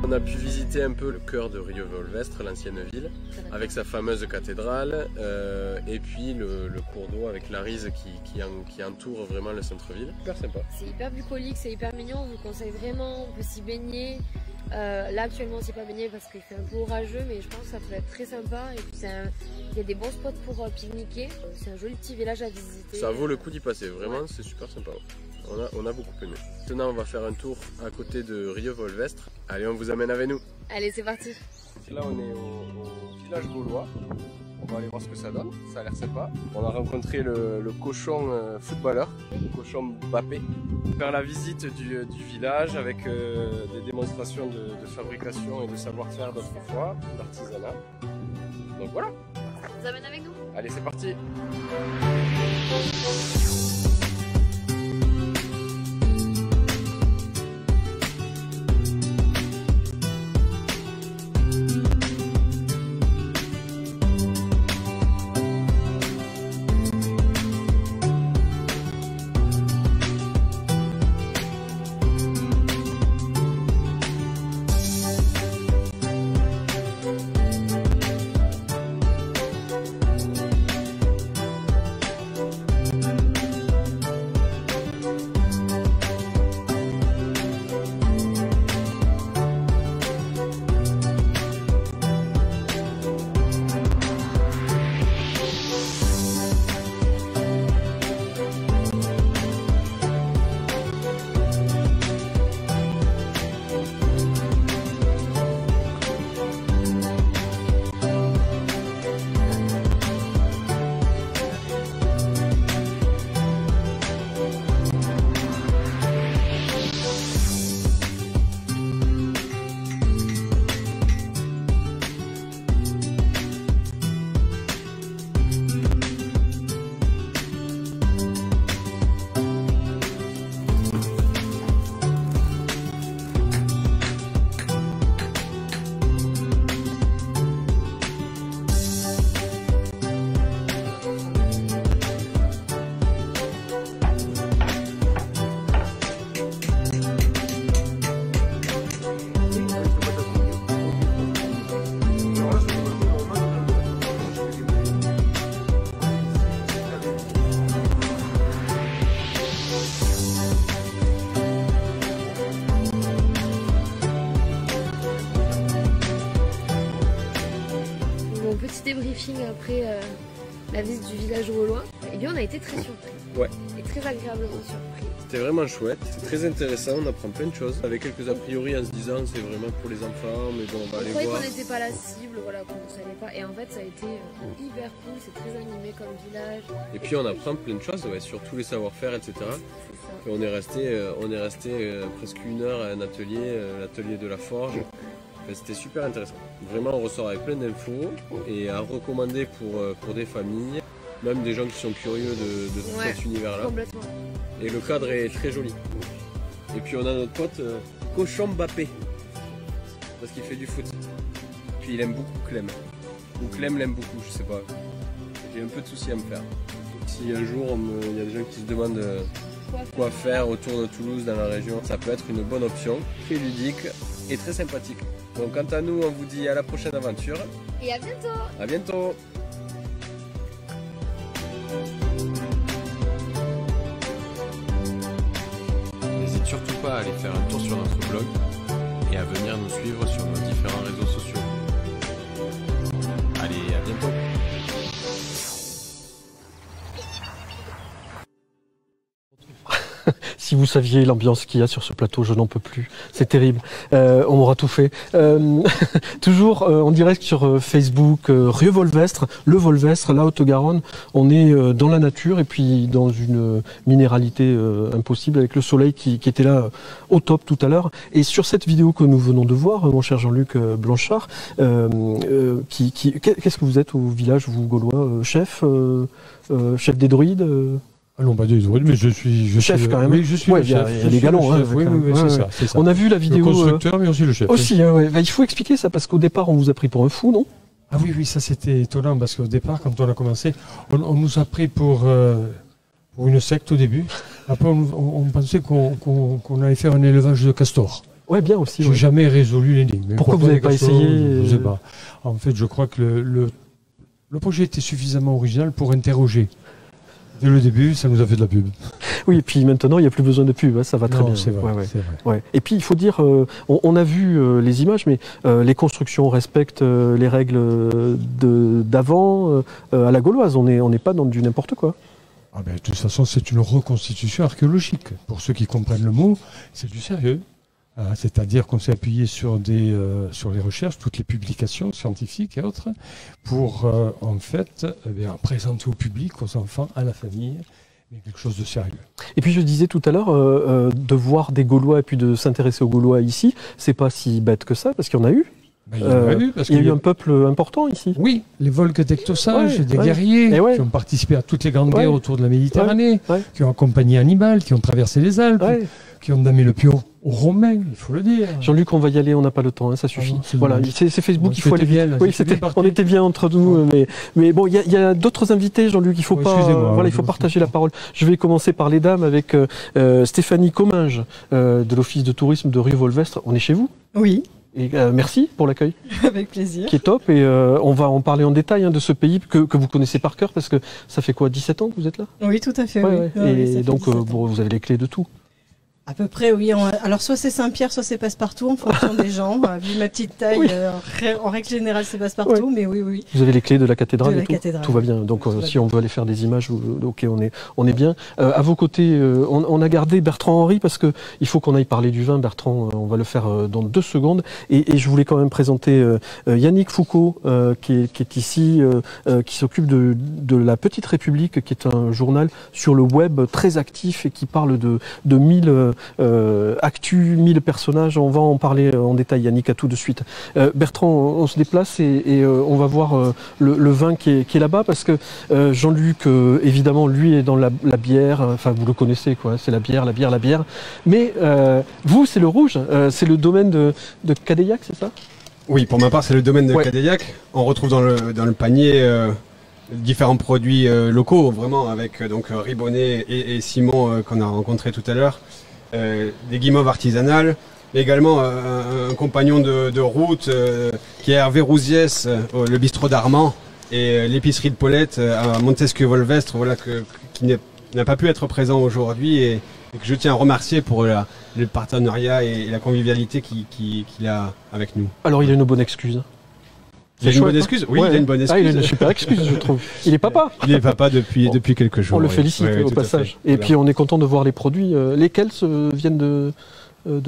On a pu visiter un peu le cœur de Rieux-Volvestre, l'ancienne ville, avec sa fameuse cathédrale, et puis le cours d'eau avec la Rise qui entoure vraiment le centre-ville. Super sympa. C'est hyper bucolique, c'est hyper mignon, on vous conseille vraiment, on peut s'y baigner. Là actuellement on ne s'y pas baigner parce qu'il fait un peu orageux, mais je pense que ça peut être très sympa. Et puis il y a des bons spots pour pique-niquer. C'est un joli petit village à visiter. Ça vaut le coup d'y passer, vraiment c'est super sympa. On a beaucoup aimé. Maintenant on va faire un tour à côté de Rieux-Volvestre. Allez, on vous amène avec nous. Allez, c'est parti. Là on est au village gaulois. On va aller voir ce que ça donne, ça a l'air sympa. On a rencontré le cochon footballeur, le cochon Mbappé. Faire la visite du village avec des démonstrations de fabrication et de savoir-faire d'autrefois, d'artisanat. Donc voilà. On vous amène avec nous? Allez, c'est parti. Débriefing après la visite du village gaulois, et bien on a été très surpris. Ouais. Et très agréablement surpris. C'était vraiment chouette, c'est très intéressant, on apprend plein de choses, avec quelques a priori en se disant c'est vraiment pour les enfants, mais bon on va aller voir. On croyait qu'on n'était pas la cible, voilà, qu'on ne savait pas, et en fait ça a été hyper cool, c'est très animé comme village. Et puis on apprend plein de choses, ouais, sur tous les savoir-faire, etc. Et on est resté presque 1 heure à un atelier, l'atelier de la forge. Enfin, c'était super intéressant. Vraiment, on ressort avec plein d'infos et à recommander pour des familles, même des gens qui sont curieux de tout cet univers-là. Complètement. Et le cadre est très joli. Et puis on a notre pote Cochon Mbappé, parce qu'il fait du foot. Puis il aime beaucoup Clem. Ou Clem l'aime beaucoup, je sais pas. J'ai un peu de soucis à me faire. Si un jour il y a des gens qui se demandent quoi faire autour de Toulouse dans la région, ça peut être une bonne option, très ludique et très sympathique. Donc quant à nous, on vous dit à la prochaine aventure. Et à bientôt. À bientôt. N'hésite surtout pas à aller faire un tour sur notre blog et à venir nous suivre sur nos différents réseaux sociaux. Allez, à bientôt. Si vous saviez l'ambiance qu'il y a sur ce plateau, je n'en peux plus. C'est terrible. On m'aura tout fait. Toujours en direct sur Facebook, Rieux-Volvestre, le Volvestre, la Haute-Garonne. On est dans la nature et puis dans une minéralité impossible avec le soleil qui était là au top tout à l'heure. Et sur cette vidéo que nous venons de voir, mon cher Jean-Luc Blanchard, qu'est-ce que vous êtes au village, vous, Gaulois? Chef des druides Ah non, pas des druides, mais je suis chef quand même. Oui, je suis ouais, le chef. Il y a les galons. Hein, oui, c'est ça. On a vu la vidéo. Le constructeur, mais aussi le chef. Aussi, ouais. Il faut expliquer ça parce qu'au départ, on vous a pris pour un fou, non? Ah oui, ça c'était étonnant parce qu'au départ, quand on a commencé, on nous a pris pour une secte au début. Après, on pensait qu'on allait faire un élevage de castors. Ouais, bien aussi. J'ai jamais résolu l'énigme. Pourquoi vous n'avez pas essayé? Je sais pas. En fait, je crois que le projet était suffisamment original pour interroger. Dès le début, ça nous a fait de la pub. Oui, et puis maintenant, il n'y a plus besoin de pub, hein, ça va très bien. C'est vrai, ouais. c'est vrai. Ouais. Et puis, il faut dire, on a vu les images, mais les constructions respectent les règles d'avant à la gauloise. On n'est pas dans du n'importe quoi. Ah ben, de toute façon, c'est une reconstitution archéologique. Pour ceux qui comprennent le mot, c'est du sérieux. C'est-à-dire qu'on s'est appuyé sur les recherches, toutes les publications scientifiques et autres, pour en fait présenter au public, aux enfants, à la famille, quelque chose de sérieux. Et puis je disais tout à l'heure, de voir des Gaulois et puis de s'intéresser aux Gaulois ici, c'est pas si bête que ça, parce qu'il y en a eu. Il y a eu un peuple important ici. Oui, les Volques tectosages, des guerriers qui ont participé à toutes les grandes guerres autour de la Méditerranée, qui ont accompagné Hannibal, qui ont traversé les Alpes, qui ont damé le pion aux Romains, il faut le dire. Jean-Luc, on va y aller, on n'a pas le temps, hein, ça suffit. Voilà, c'est Facebook, il faut aller bien. Oui, on était bien entre nous, mais bon, il y a d'autres invités, Jean-Luc, il faut il faut partager la parole. Je vais commencer par les dames avec Stéphanie Comminges de l'Office de tourisme de Rieux-Volvestre. On est chez vous? Oui. Et merci pour l'accueil. Avec plaisir. Qui est top. Et on va en parler en détail de ce pays que vous connaissez par cœur, parce que ça fait quoi, 17 ans que vous êtes là? Oui, tout à fait. Ouais, oui. Et donc vous avez les clés de tout. À peu près, oui. Alors, soit c'est Saint-Pierre, soit c'est Passepartout, en fonction des gens. Vu ma petite taille, en règle générale, c'est Passepartout, mais oui. Vous avez les clés de la cathédrale et tout. Cathédrale. Tout va bien. Donc, si on veut aller faire des images, ok, on est bien. À vos côtés, on a gardé Bertrand Henry parce que il faut qu'on aille parler du vin. Bertrand, on va le faire dans 2 secondes. Et je voulais quand même présenter Yannick Foucault, qui est ici, qui s'occupe de La Petite République, qui est un journal sur le web très actif et qui parle de 1000 actu, 1000 personnages. On va en parler en détail, Yannick, à tout de suite. Bertrand, on se déplace et on va voir le vin qui est là-bas, parce que Jean-Luc, évidemment, lui est dans la bière. Enfin, vous le connaissez, quoi. C'est la bière. Mais vous, c'est le rouge. C'est le domaine de Cadeillac, c'est ça? Oui, pour ma part, c'est le domaine de Cadeillac. On retrouve dans le panier différents produits locaux, vraiment, avec donc Ribonnet et Simon qu'on a rencontré tout à l'heure. Des guimauves artisanales, mais également un compagnon de route qui est Hervé Rousiès, le bistrot d'Armand, et l'épicerie de Paulette à Montesquieu-Volvestre, voilà, qui n'a pas pu être présent aujourd'hui et que je tiens à remercier pour le partenariat et la convivialité qu'il a avec nous. Alors il a une bonne excuse. Il a une bonne excuse? Oui, il a une bonne excuse. Il a une super excuse, je trouve. Il est papa. Il est papa depuis quelques jours. On le félicite au passage. Et puis on est content de voir les produits. Lesquels viennent de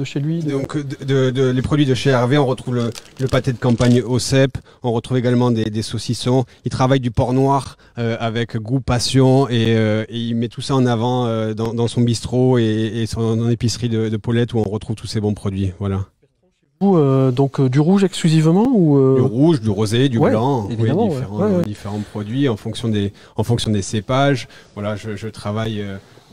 chez lui? Donc les produits de chez Hervé, on retrouve le pâté de campagne au cèpe, on retrouve également des saucissons. Il travaille du porc noir avec goût, passion, et il met tout ça en avant dans son bistrot et son épicerie de Paulette, où on retrouve tous ces bons produits. Voilà. Donc du rouge exclusivement ou Du rouge, du rosé, du blanc, évidemment, différents produits en fonction des cépages. Voilà, je travaille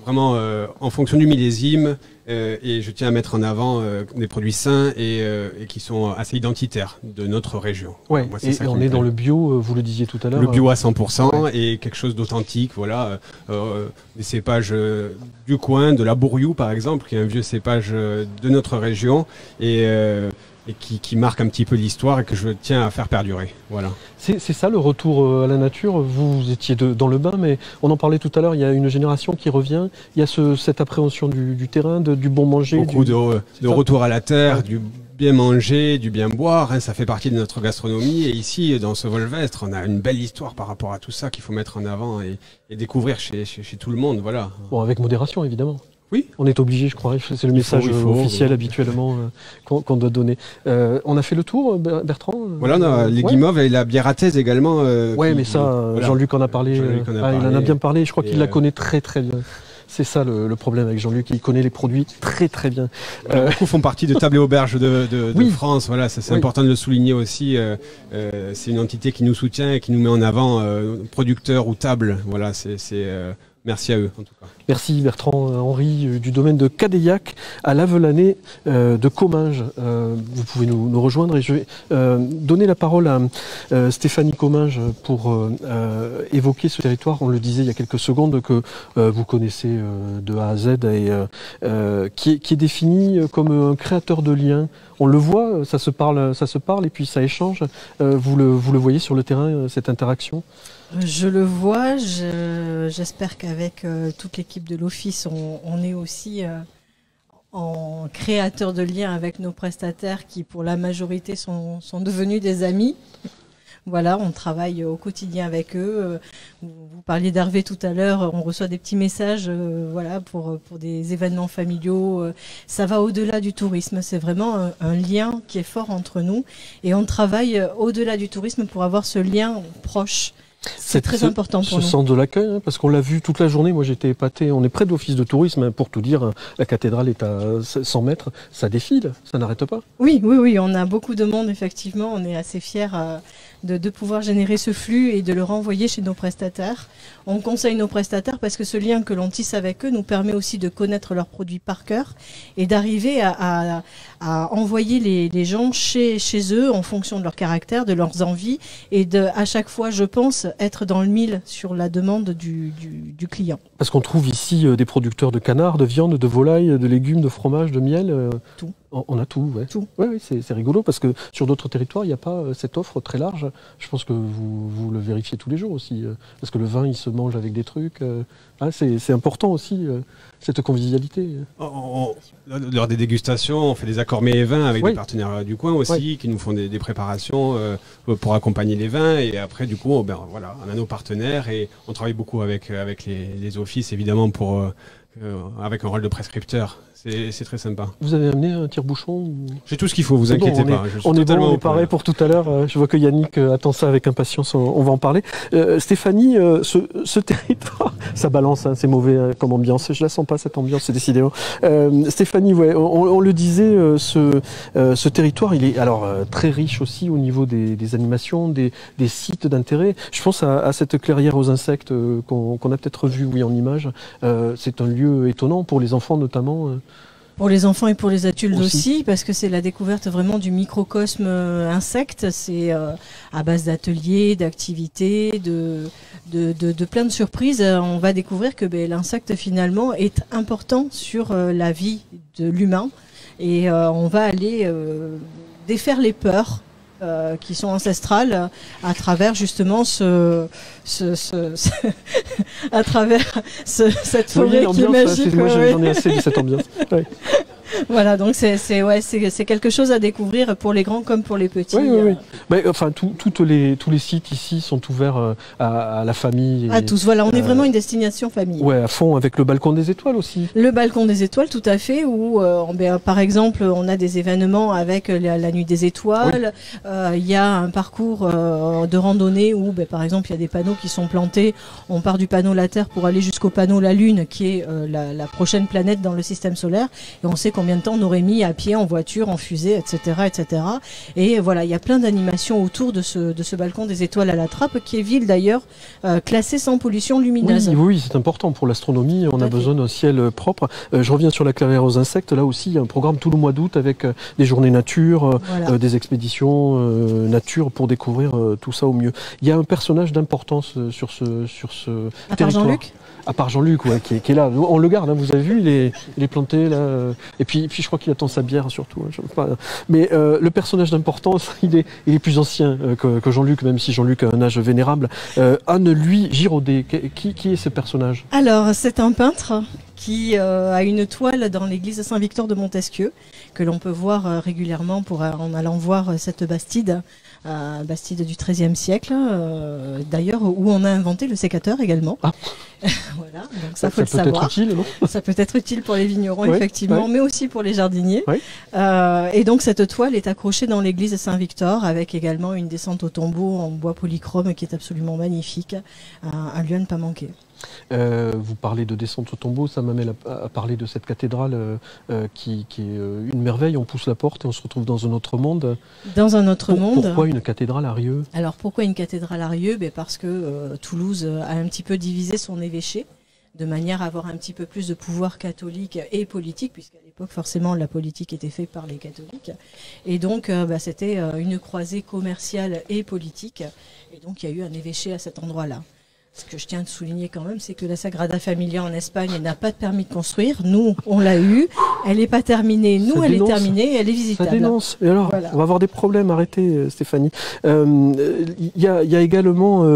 vraiment en fonction du millésime et je tiens à mettre en avant des produits sains et qui sont assez identitaires de notre région. Ouais, moi, et on est dans le bio, vous le disiez tout à l'heure. Le bio à 100% et quelque chose d'authentique, voilà. Des cépages du coin, de la Bourriou par exemple, qui est un vieux cépage de notre région et qui marque un petit peu l'histoire et que je tiens à faire perdurer. Voilà. C'est ça le retour à la nature. Vous étiez dans le bain, mais on en parlait tout à l'heure, il y a une génération qui revient, il y a cette appréhension du terrain, du bon manger. Beaucoup de retour à la terre, du bien manger, du bien boire, hein, ça fait partie de notre gastronomie. Et ici, dans ce Volvestre, on a une belle histoire par rapport à tout ça qu'il faut mettre en avant et découvrir chez tout le monde. Voilà. Bon, avec modération, évidemment. Oui. On est obligé, je crois. C'est le message officiel habituellement qu'on doit donner. On a fait le tour, Bertrand. Voilà, on a les guimauves et la bière à thèse également. Mais ça, voilà. Jean-Luc en a parlé. Il en a bien parlé. Je crois qu'il la connaît très très bien. C'est ça le problème avec Jean-Luc, il connaît les produits très très bien. Beaucoup font partie de Table et Auberge de France, voilà, c'est important de le souligner aussi. C'est une entité qui nous soutient et qui nous met en avant, producteurs ou table. Voilà, merci à eux en tout cas. Merci Bertrand Henry du domaine de Cadeillac à Lavelanet de Comminges. Vous pouvez nous rejoindre et je vais donner la parole à Stéphanie Comminges pour évoquer ce territoire. On le disait il y a quelques secondes que vous connaissez de A à Z et qui est défini comme un créateur de liens. On le voit, ça se parle et puis ça échange. Vous le voyez sur le terrain, cette interaction? Je le vois, j'espère qu'avec toute l'équipe de l'Office, on est aussi en créateur de liens avec nos prestataires qui, pour la majorité, sont devenus des amis. Voilà, on travaille au quotidien avec eux. Vous parliez d'Hervé tout à l'heure, on reçoit des petits messages voilà, pour des événements familiaux. Ça va au-delà du tourisme, c'est vraiment un lien qui est fort entre nous. Et on travaille au-delà du tourisme pour avoir ce lien proche. C'est très important pour nous. Ce centre de l'accueil, hein, parce qu'on l'a vu toute la journée, moi j'étais épaté, on est près de l'office de tourisme, hein, pour tout dire, la cathédrale est à 100 mètres, ça défile, ça n'arrête pas. Oui, on a beaucoup de monde, effectivement, on est assez fiers de pouvoir générer ce flux et de le renvoyer chez nos prestataires. On conseille nos prestataires parce que ce lien que l'on tisse avec eux nous permet aussi de connaître leurs produits par cœur et d'arriver à envoyer les gens chez eux en fonction de leur caractère, de leurs envies et à chaque fois, je pense, être dans le mille sur la demande du client. Parce qu'on trouve ici des producteurs de canards, de viande, de volaille, de légumes, de fromage, de miel. Tout. On a tout, ouais. Tout. Ouais, c'est rigolo parce que sur d'autres territoires, il n'y a pas cette offre très large. Je pense que vous le vérifiez tous les jours aussi. Parce que le vin, il se mange avec des trucs. C'est important aussi, cette convivialité. Lors des dégustations, on fait des accords mets et vins avec des partenaires du coin aussi, qui nous font des préparations pour accompagner les vins. Et après, du coup, on a nos partenaires et on travaille beaucoup avec les offices, évidemment, avec un rôle de prescripteur. C'est très sympa. Vous avez amené un tire-bouchon J'ai tout ce qu'il faut, vous inquiétez pas. On est pareil pour tout à l'heure. Je vois que Yannick attend ça avec impatience, on va en parler. Stéphanie, ce territoire, ça balance, hein, c'est mauvais comme ambiance. Je la sens pas cette ambiance, c'est décidément. Stéphanie, on le disait, ce territoire, il est alors très riche aussi au niveau des animations, des sites d'intérêt. Je pense à cette clairière aux insectes qu'on a peut-être vue en image. C'est un lieu étonnant pour les enfants notamment. Pour les enfants et pour les adultes aussi, parce que c'est la découverte vraiment du microcosme insecte. C'est à base d'ateliers, d'activités, de plein de surprises. On va découvrir que l'insecte finalement est important sur la vie de l'humain. Et on va aller défaire les peurs qui sont ancestrales à travers justement à travers cette forêt qui est magique. Moi j'en ai assez de cette ambiance. Ouais. Voilà, donc c'est quelque chose à découvrir pour les grands comme pour les petits. Oui. Mais, enfin, tous les sites ici sont ouverts à la famille. À tous, voilà, on est vraiment une destination famille. Ouais, à fond, avec le balcon des étoiles aussi. Le balcon des étoiles, tout à fait, où par exemple, on a des événements avec la nuit des étoiles. Il y a un parcours de randonnée où, par exemple, il y a des panneaux qui sont plantés. On part du panneau la Terre pour aller jusqu'au panneau la Lune, qui est la prochaine planète dans le système solaire. Et on sait combien de temps on aurait mis à pied, en voiture, en fusée, etc., etc. Et voilà, il y a plein d'animations autour de ce balcon des étoiles à la Trappe, qui est ville d'ailleurs classée sans pollution lumineuse. Oui, c'est important pour l'astronomie. On a besoin d'un ciel propre. Je reviens sur la clairière aux insectes. Là aussi, il y a un programme tout le mois d'août avec des journées nature, des expéditions nature pour découvrir tout ça au mieux. Il y a un personnage d'importance sur ce à part Jean-Luc. À part Jean-Luc, qui est là. On le garde, hein, vous avez vu, il est planté là. Et puis je crois qu'il attend sa bière surtout. Mais le personnage d'importance, il est plus ancien que Jean-Luc, même si Jean-Luc a un âge vénérable. Anne-Louis Giraudet, qui est ce personnage? Alors, c'est un peintre qui a une toile dans l'église Saint-Victor de Montesquieu, que l'on peut voir régulièrement en allant voir cette bastide. Bastide du XIIIe siècle, d'ailleurs où on a inventé le sécateur également. Voilà, donc ça faut le savoir. Être utile, non? Ça peut être utile pour les vignerons, effectivement, mais aussi pour les jardiniers. Et donc cette toile est accrochée dans l'église Saint-Victor avec également une descente au tombeau en bois polychrome qui est absolument magnifique, un lieu à ne pas manquer. Vous parlez de descente au tombeau, ça m'amène à parler de cette cathédrale qui est une merveille. On pousse la porte et on se retrouve dans un autre monde. Dans un autre monde. Pourquoi une cathédrale à Rieux? Alors pourquoi une cathédrale à Rieux? Parce que Toulouse a un petit peu divisé son évêché de manière à avoir un petit peu plus de pouvoir catholique et politique, puisqu'à l'époque forcément la politique était faite par les catholiques. Et donc c'était une croisée commerciale et politique. Et donc il y a eu un évêché à cet endroit-là. Ce que je tiens à souligner quand même, c'est que la Sagrada Familia en Espagne, elle n'a pas de permis de construire. Nous, on l'a eu. Elle n'est pas terminée. Nous, elle est terminée. Elle est visitable. Ça dénonce. Et alors, on va avoir des problèmes. Arrêtez, Stéphanie. Il y a également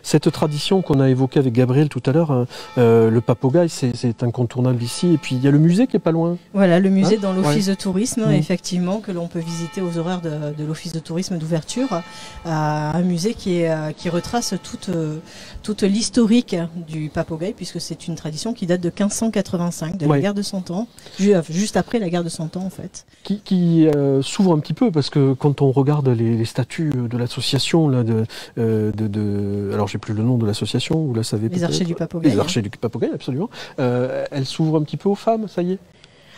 cette tradition qu'on a évoquée avec Gabriel tout à l'heure. Le Papogaille, c'est incontournable ici. Et puis, il y a le musée qui est pas loin. Voilà, le musée dans l'office de tourisme, effectivement, que l'on peut visiter aux horaires de l'office de tourisme d'ouverture. Un musée qui retrace toute l'historique du Papogaille, puisque c'est une tradition qui date de 1585, de la guerre de 100 ans, juste après la guerre de 100 ans en fait. Qui s'ouvre un petit peu, parce que quand on regarde les statuts de l'association, alors j'ai plus le nom de l'association, vous la savez peut-être. Les Archers du Papogaille. Les Archers du Papogaille, absolument. Elle s'ouvre un petit peu aux femmes, ça y est.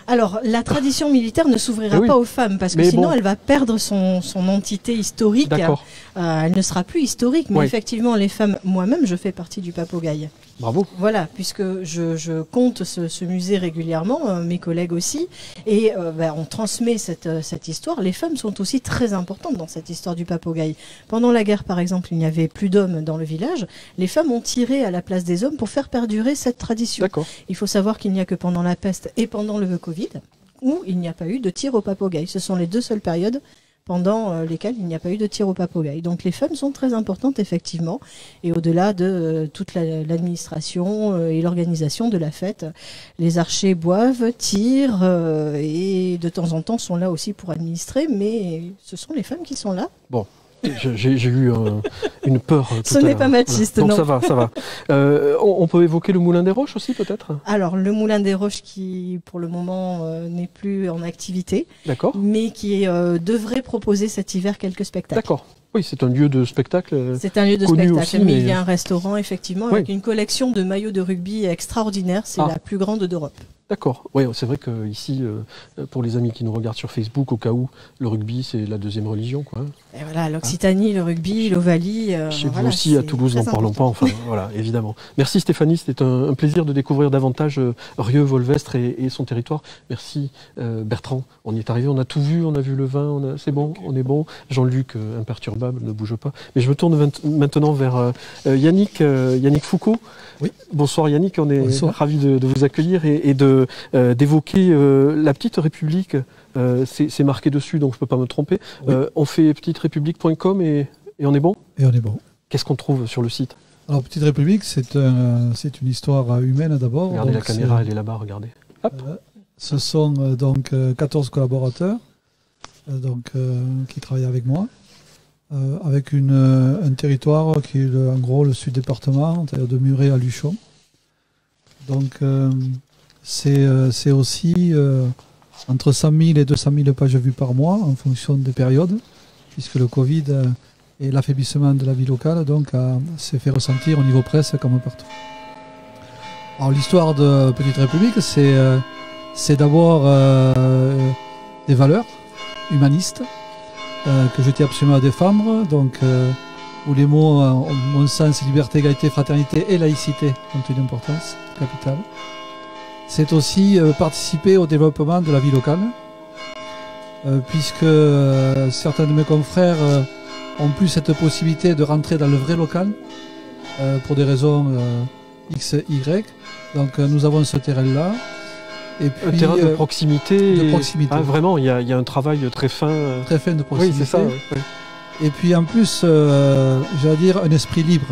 Alors, la tradition militaire ne s'ouvrira pas aux femmes, parce que sinon elle va perdre son entité historique. Elle ne sera plus historique, mais effectivement, les femmes, moi-même, je fais partie du Papogaille. Bravo. Voilà, puisque je compte ce musée régulièrement, mes collègues aussi, et on transmet cette histoire. Les femmes sont aussi très importantes dans cette histoire du Papogaille. Pendant la guerre, par exemple, il n'y avait plus d'hommes dans le village. Les femmes ont tiré à la place des hommes pour faire perdurer cette tradition. Il faut savoir qu'il n'y a que pendant la peste et pendant le Covid où il n'y a pas eu de tir au Papogaille. Ce sont les deux seules périodes pendant lesquelles il n'y a pas eu de tir au Papogaille. Donc les femmes sont très importantes, effectivement, et au-delà de toute l'administration et l'organisation de la fête, les archers boivent, tirent et de temps en temps sont là aussi pour administrer, mais ce sont les femmes qui sont là. Bon. J'ai eu une peur tout Ce n'est pas machiste, donc non. ça va. On peut évoquer le Moulin des Roches aussi, peut-être? Alors, le Moulin des Roches qui, pour le moment, n'est plus en activité, mais qui devrait proposer cet hiver quelques spectacles. D'accord. Oui, c'est un lieu de spectacle. C'est un lieu de spectacle, aussi, mais il y a un restaurant, effectivement, avec une collection de maillots de rugby extraordinaire. C'est la plus grande d'Europe. D'accord. Oui, c'est vrai qu'ici, pour les amis qui nous regardent sur Facebook, au cas où, le rugby, c'est la deuxième religion, quoi. Et voilà, l'Occitanie, le rugby, l'Ovalie. Chez vous aussi, à Toulouse, n'en parlons pas, enfin, voilà, évidemment. Merci Stéphanie, c'était un plaisir de découvrir davantage Rieux-Volvestre et son territoire. Merci Bertrand, on y est arrivé, on a tout vu, on a vu le vin, c'est bon, on est bon. Jean-Luc, imperturbable, ne bouge pas. Mais je me tourne maintenant vers Yannick Foucault. Oui. Bonsoir Yannick, on est ravis de vous accueillir et d'évoquer la Petite République. C'est marqué dessus, donc je ne peux pas me tromper. On fait petiterépublique.com et on est bon? Et on est bon. Qu'est-ce qu'on trouve sur le site? Alors, Petite République, c'est une histoire humaine d'abord. Regardez la caméra, elle est là-bas, regardez. Hop. Ce sont donc 14 collaborateurs qui travaillent avec moi. Avec un territoire qui est en gros le sud département, c'est-à-dire de Muret à Luchon. Donc c'est aussi entre 100 000 et 200 000 pages vues par mois en fonction des périodes, puisque le Covid et l'affaiblissement de la vie locale s'est fait ressentir au niveau presse comme partout. Alors l'histoire de Petite République, c'est d'abord des valeurs humanistes que je tiens absolument à défendre, où les mots, en mon sens, liberté, égalité, fraternité et laïcité ont une importance capitale. C'est aussi participer au développement de la vie locale, puisque certains de mes confrères ont plus cette possibilité de rentrer dans le vrai local, pour des raisons X, Y. Donc nous avons ce terrain-là. Et puis, un terrain de proximité. Ah, vraiment, il y a un travail très fin. Très fin de proximité. Oui, c'est ça. Oui. Et puis en plus, j'allais dire un esprit libre.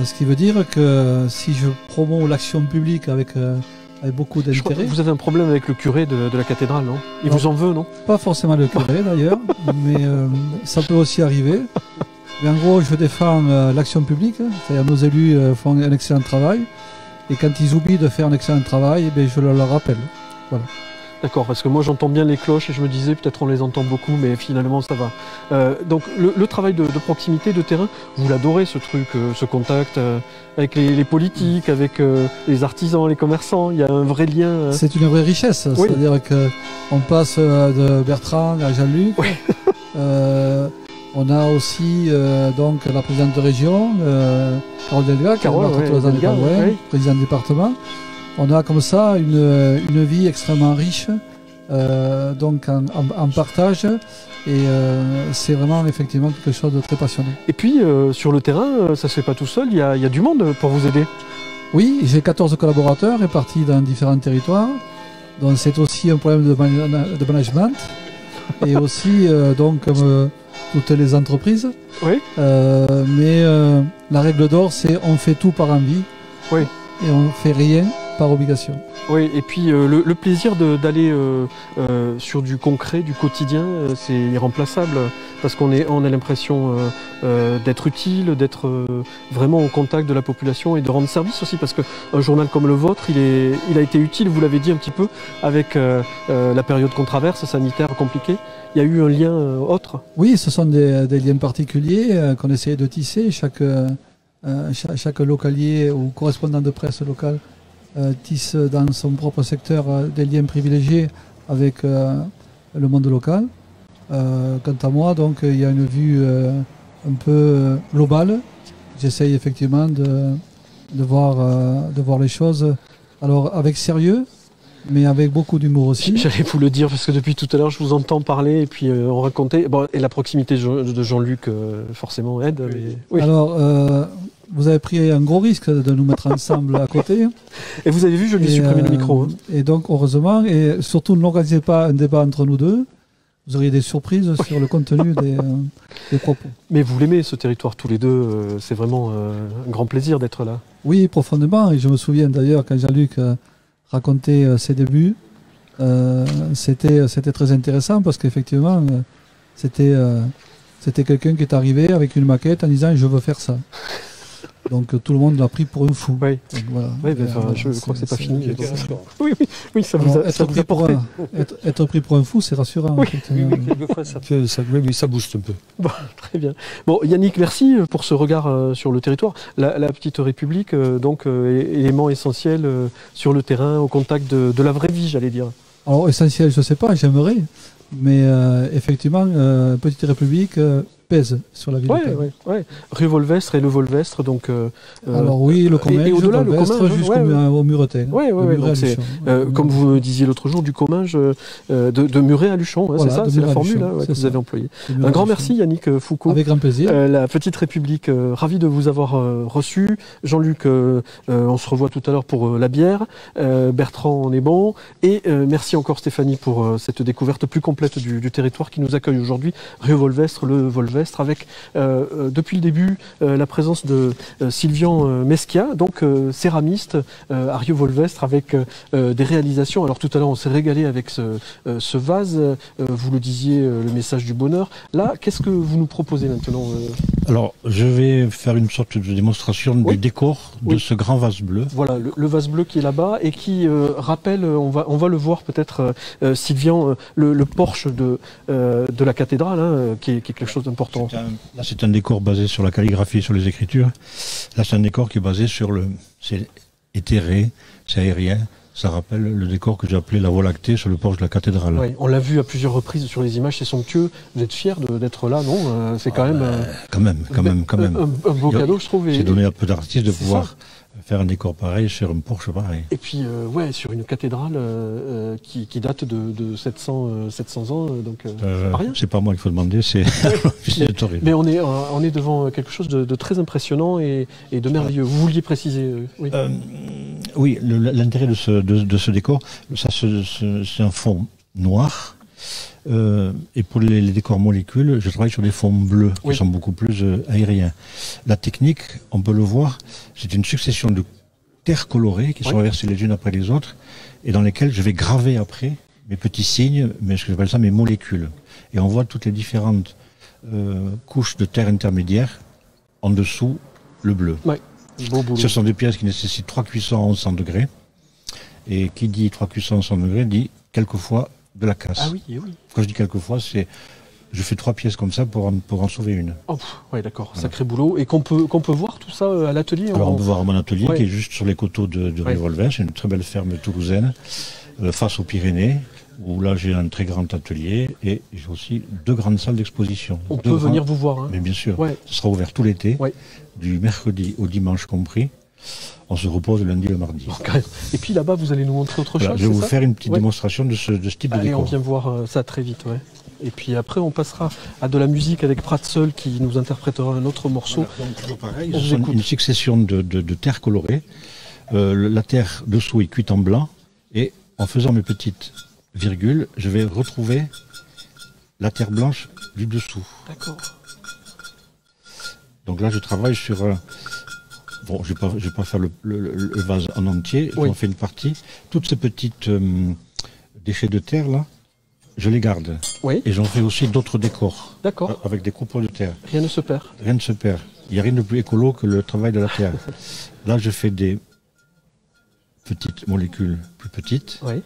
Ce qui veut dire que si je promeus l'action publique avec beaucoup d'intérêt... Vous avez un problème avec le curé de la cathédrale, non? Il vous en veut, non? Pas forcément le curé d'ailleurs, mais ça peut aussi arriver. Mais en gros, je défends l'action publique, c'est-à-dire nos élus font un excellent travail. Et quand ils oublient de faire un excellent travail, je leur rappelle. Voilà. D'accord, parce que moi j'entends bien les cloches et je me disais peut-être on les entend beaucoup, mais finalement ça va. Donc le travail de proximité, de terrain, vous l'adorez ce truc, ce contact avec les politiques, avec les artisans, les commerçants, il y a un vrai lien. C'est une vraie richesse, c'est-à-dire qu'on passe de Bertrand à Jean-Luc. Oui. On a aussi donc la présidente de région, Carole Delga, présidente du département. On a comme ça une vie extrêmement riche donc en partage. Et c'est vraiment effectivement quelque chose de très passionnant. Et puis sur le terrain, ça se fait pas tout seul, il y a du monde pour vous aider. Oui, j'ai 14 collaborateurs répartis dans différents territoires. Donc c'est aussi un problème de management. Et aussi, donc, comme toutes les entreprises. Oui. Mais la règle d'or, c'est on fait tout par envie. Oui. Et on fait rien par obligation. Oui, et puis le plaisir d'aller sur du concret, du quotidien, c'est irremplaçable. Parce qu'on a l'impression d'être utile, d'être vraiment au contact de la population et de rendre service aussi. Parce qu'un journal comme le vôtre, il a été utile, vous l'avez dit un petit peu, avec la période qu'on traverse, sanitaire compliquée. Il y a eu un lien autre. Oui, ce sont des liens particuliers qu'on essaie de tisser. Chaque localier ou correspondant de presse local tisse dans son propre secteur des liens privilégiés avec le monde local. Quant à moi, donc, il y a une vue un peu globale. J'essaye effectivement de voir les choses alors avec sérieux, mais avec beaucoup d'humour aussi. J'allais vous le dire parce que depuis tout à l'heure je vous entends parler et puis on racontait. Bon, et la proximité de Jean-Luc forcément aide. Mais... Oui. Alors vous avez pris un gros risque de nous mettre ensemble à côté. Et vous avez vu, je lui ai supprimé le micro. Hein. Et donc heureusement, et surtout n'organisez pas un débat entre nous deux. Vous auriez des surprises sur le contenu des propos. Mais vous l'aimez ce territoire tous les deux, c'est vraiment un grand plaisir d'être là. Oui, profondément. Et je me souviens d'ailleurs quand Jean-Luc racontait ses débuts, c'était très intéressant parce qu'effectivement, c'était quelqu'un qui est arrivé avec une maquette en disant « je veux faire ça ». Donc tout le monde l'a pris pour un fou. Oui, donc, voilà. Oui, je crois que c'est pas fini. Oui, ça alors, vous a, ça vous a porté. Être pris pour un fou, c'est rassurant. Oui, quelquefois ça booste un peu. Bon, très bien. Bon, Yannick, merci pour ce regard sur le territoire. La petite République, donc, élément essentiel sur le terrain, au contact de la vraie vie, j'allais dire. Alors, essentiel, je ne sais pas, j'aimerais. Mais effectivement, Petite République pèse sur la ville. Oui. Rue Volvestre et le Volvestre, donc. Alors oui, le Comminges, et au-delà, le Comminges jusqu'au Muretin. Oui, comme vous disiez l'autre jour, du Comminges de Muret à Luchon. Voilà, c'est ça, c'est la formule que vous avez employée. Un grand merci, Yannick Foucault. Avec grand plaisir. La Petite République, ravi de vous avoir reçu. Jean-Luc, on se revoit tout à l'heure pour la bière. Bertrand, on est bon. Et merci encore Stéphanie pour cette découverte plus complète du territoire qui nous accueille aujourd'hui. Rue Volvestre, le Volvestre, avec depuis le début la présence de Sylvian Meschia, donc céramiste à Rue Volvestre, avec des réalisations. Alors tout à l'heure on s'est régalé avec ce vase, vous le disiez, le message du bonheur. Là, qu'est-ce que vous nous proposez maintenant Alors je vais faire une sorte de démonstration du décor de ce grand vase bleu. Voilà, le vase bleu qui est là-bas et qui rappelle, on va le voir peut-être Sylvian, le porche de la cathédrale, hein, qui est quelque chose d'important. Là, c'est un décor basé sur la calligraphie et sur les écritures. Là, c'est un décor qui est basé sur c'est éthéré, c'est aérien. Ça rappelle le décor que j'ai appelé la Voie lactée sur le porche de la cathédrale. Oui, on l'a vu à plusieurs reprises sur les images, c'est somptueux. Vous êtes fiers d'être là, non? C'est quand même... Quand même. Un beau cadeau, je trouve. C'est donné à peu d'artistes de pouvoir faire un décor pareil sur un porche pareil. Et puis, sur une cathédrale qui date de 700 ans, donc c'est pas rien. C'est pas moi qu'il faut demander, c'est mais on est devant quelque chose de très impressionnant et de merveilleux. Vous vouliez préciser oui. Oui, l'intérêt de ce décor, c'est un fond noir. Et pour les décors molécules, je travaille sur des fonds bleus qui sont beaucoup plus aériens. La technique, on peut le voir, c'est une succession de terres colorées qui sont reversées les unes après les autres et dans lesquelles je vais graver après mes petits signes, mais ce que j'appelle ça mes molécules. Et on voit toutes les différentes couches de terre intermédiaire, en dessous le bleu. Ce sont des pièces qui nécessitent 3 cuissons à 100 degrés. Et qui dit 3 cuissons à 100 degrés dit quelquefois de la casse. Ah oui, oui. Quand je dis quelquefois, c'est je fais 3 pièces comme ça pour en sauver une. Oh, oui, d'accord, voilà. Sacré boulot. Et qu'on peut voir tout ça à l'atelier. Alors on peut voir mon atelier qui est juste sur les coteaux de Rue Volvestre. C'est une très belle ferme toulousaine face aux Pyrénées, où là j'ai un très grand atelier et j'ai aussi 2 grandes salles d'exposition. On peut venir vous voir. Hein. Mais bien sûr, ce sera ouvert tout l'été, du mercredi au dimanche compris. On se repose le lundi et le mardi. Et puis là-bas, vous allez nous montrer autre chose. Je vais vous faire une petite démonstration de ce type de décor. On vient voir ça très vite. Ouais. Et puis après, on passera à de la musique avec Pratseul qui nous interprétera un autre morceau. Voilà, donc, pareil, ce sont une succession de terres colorées. La terre dessous est cuite en blanc. Et en faisant mes petites virgules, je vais retrouver la terre blanche du dessous. D'accord. Donc là, je travaille sur... bon, je ne vais pas faire le vase en entier, j'en fais une partie. Toutes ces petites déchets de terre, là, je les garde. Oui. Et j'en fais aussi d'autres décors. D'accord. Avec des coupes de terre. Rien ne se perd. Rien ne se perd. Il n'y a rien de plus écolo que le travail de la terre. Là, je fais des petites molécules plus petites. Oui.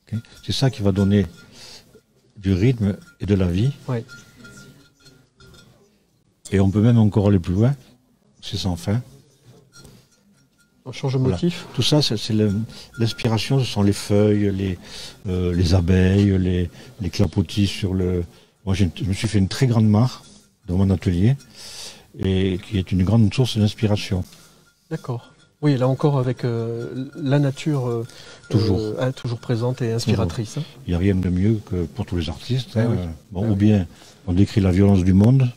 Okay. C'est ça qui va donner du rythme et de la vie. Oui. Et on peut même encore aller plus loin. C'est sans fin. On change de motif. Tout ça, c'est l'inspiration, ce sont les feuilles, les abeilles, les clapotis sur le... Moi, je me suis fait une très grande mare dans mon atelier, et qui est une grande source d'inspiration. D'accord. Oui, là encore avec la nature toujours présente et inspiratrice. Il n'y a rien de mieux que pour tous les artistes. Ou bien on décrit la violence du monde.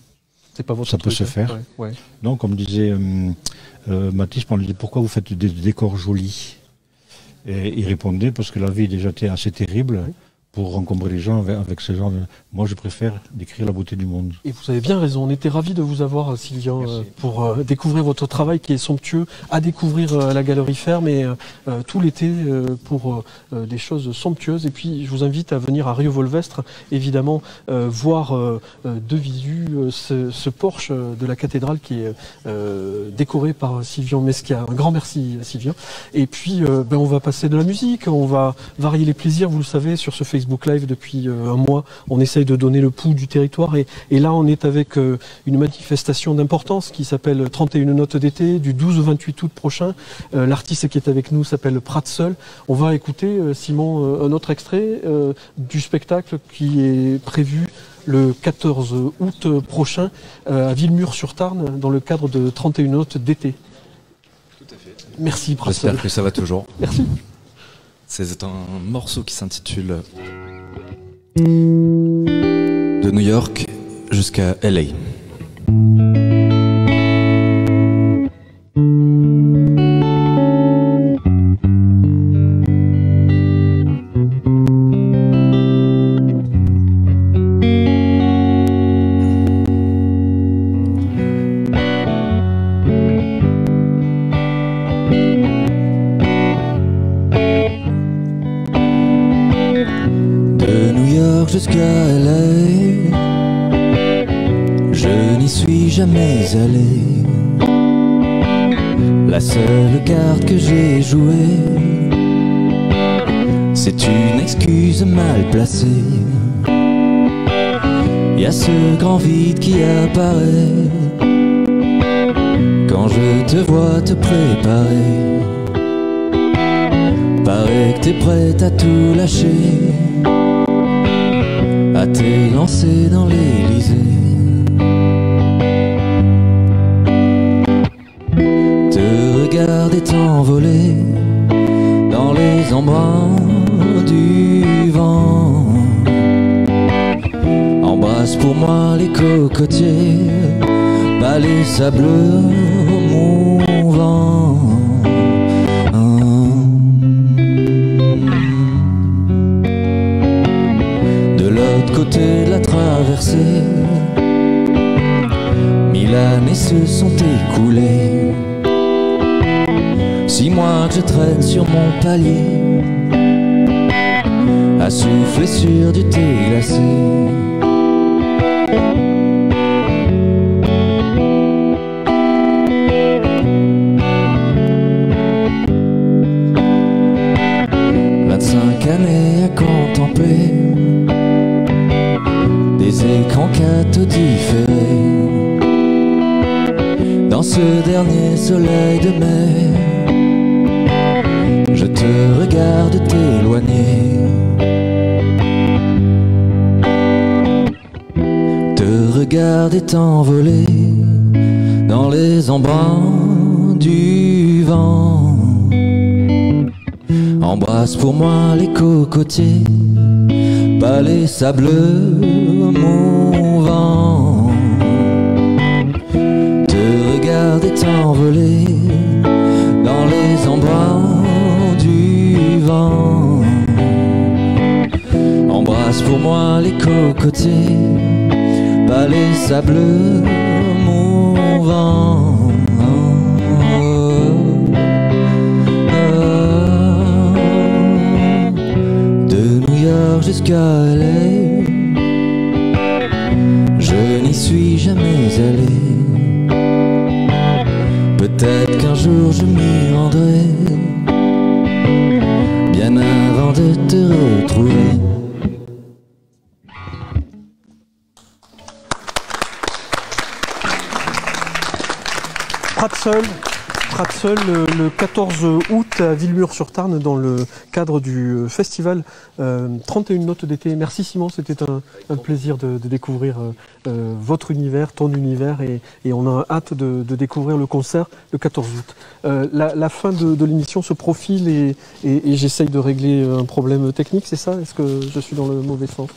Ça peut se faire. Ouais. Non, comme disait Matisse, on lui dit pourquoi vous faites des décors jolis. Et il répondait parce que la vie déjà était assez terrible pour rencontrer les gens avec ce genre de... Moi, je préfère décrire la beauté du monde. Et vous avez bien raison. On était ravis de vous avoir, Sylvian, pour découvrir votre travail qui est somptueux, à découvrir à la Galerie Ferme et tout l'été pour des choses somptueuses. Et puis, je vous invite à venir à Rieux-Volvestre, évidemment, voir de visu ce porche de la cathédrale qui est décoré par Sylvian Mesquia. Un grand merci, Sylvian. Et puis, on va passer de la musique, on va varier les plaisirs, vous le savez, sur ce Facebook Live depuis un mois. On essaye de donner le pouls du territoire et là on est avec une manifestation d'importance qui s'appelle 31 notes d'été du 12 au 28 août prochain. L'artiste qui est avec nous s'appelle Pratseul. On va écouter, Simon, un autre extrait du spectacle qui est prévu le 14 août prochain à Villemur-sur-Tarn dans le cadre de 31 notes d'été. Tout à fait. Merci Pratseul. J'espère que ça va toujours. Merci. C'est un morceau qui s'intitule De New York jusqu'à LA. Jusqu'à LA, je n'y suis jamais allé. La seule carte que j'ai jouée, c'est une excuse mal placée. Y a ce grand vide qui apparaît quand je te vois te préparer. Paraît que t'es prête à tout lâcher, à t'élancer dans l'Élysée. Te regarder t'envoler dans les embruns du vent. Embrasse pour moi les cocotiers, pas les sableux mouvants. Côté de la traversée, 1000 années se sont écoulées. 6 mois que je traîne sur mon palier, à souffler sur du thé glacé. Années à contempler des écrans cathodifférés. Dans ce dernier soleil de mai, je te regarde t'éloigner. Te regarder t'envoler dans les embruns du vent. Embrasse pour moi les cocotiers, pas les sableux mouvants. Te regarder t'envoler dans les embruns du vent. Embrasse pour moi les cocotiers, pas les sableux mouvants. Jusqu'à LA, je n'y suis jamais allé. Peut-être qu'un jour je m'y rendrai, bien avant de te retrouver. Pratseul, le 14 août à Villemur-sur-Tarn dans le cadre du festival 31 notes d'été. Merci Simon, c'était un plaisir de découvrir votre univers, ton univers et on a hâte de découvrir le concert le 14 août. La fin de l'émission se profile et j'essaye de régler un problème technique, c'est ça? Est-ce que je suis dans le mauvais sens?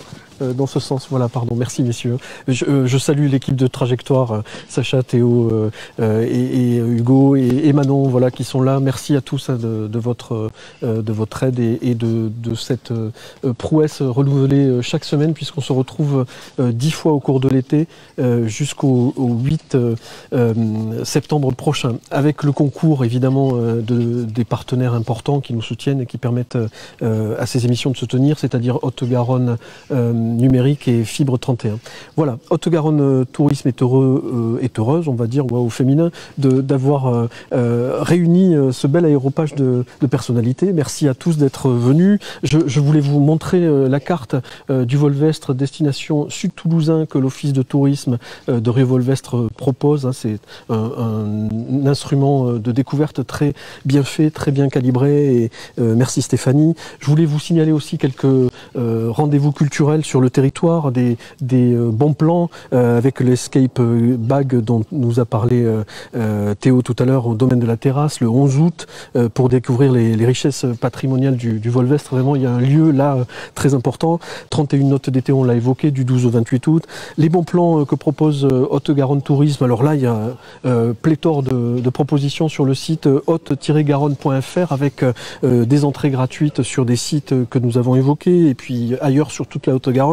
Dans ce sens, voilà, pardon, merci messieurs. Je salue l'équipe de Trajectoire, Sacha, Théo et Hugo et Manon, voilà, qui sont là. Merci à tous de votre aide et de cette prouesse renouvelée chaque semaine, puisqu'on se retrouve 10 fois au cours de l'été jusqu'au 8 septembre prochain, avec le concours évidemment des partenaires importants qui nous soutiennent et qui permettent à ces émissions de se tenir, c'est-à-dire Haute-Garonne numérique et Fibre 31. Voilà, Haute-Garonne Tourisme est heureuse, on va dire, au féminin, d'avoir réuni ce bel aéropage de personnalités. Merci à tous d'être venus. Je voulais vous montrer la carte du Volvestre destination sud-toulousain que l'Office de tourisme de Révolvestre propose. C'est un instrument de découverte très bien fait, très bien calibré. Et merci Stéphanie. Je voulais vous signaler aussi quelques rendez-vous culturels sur le territoire, des bons plans avec l'escape bag dont nous a parlé Théo tout à l'heure au domaine de la terrasse le 11 août pour découvrir les richesses patrimoniales du Volvestre. Vraiment, il y a un lieu là très important. 31 notes d'été, on l'a évoqué, du 12 au 28 août. Les bons plans que propose Haute-Garonne Tourisme. Alors là, il y a pléthore de propositions sur le site haute-garonne.fr avec des entrées gratuites sur des sites que nous avons évoqués et puis ailleurs sur toute la Haute-Garonne.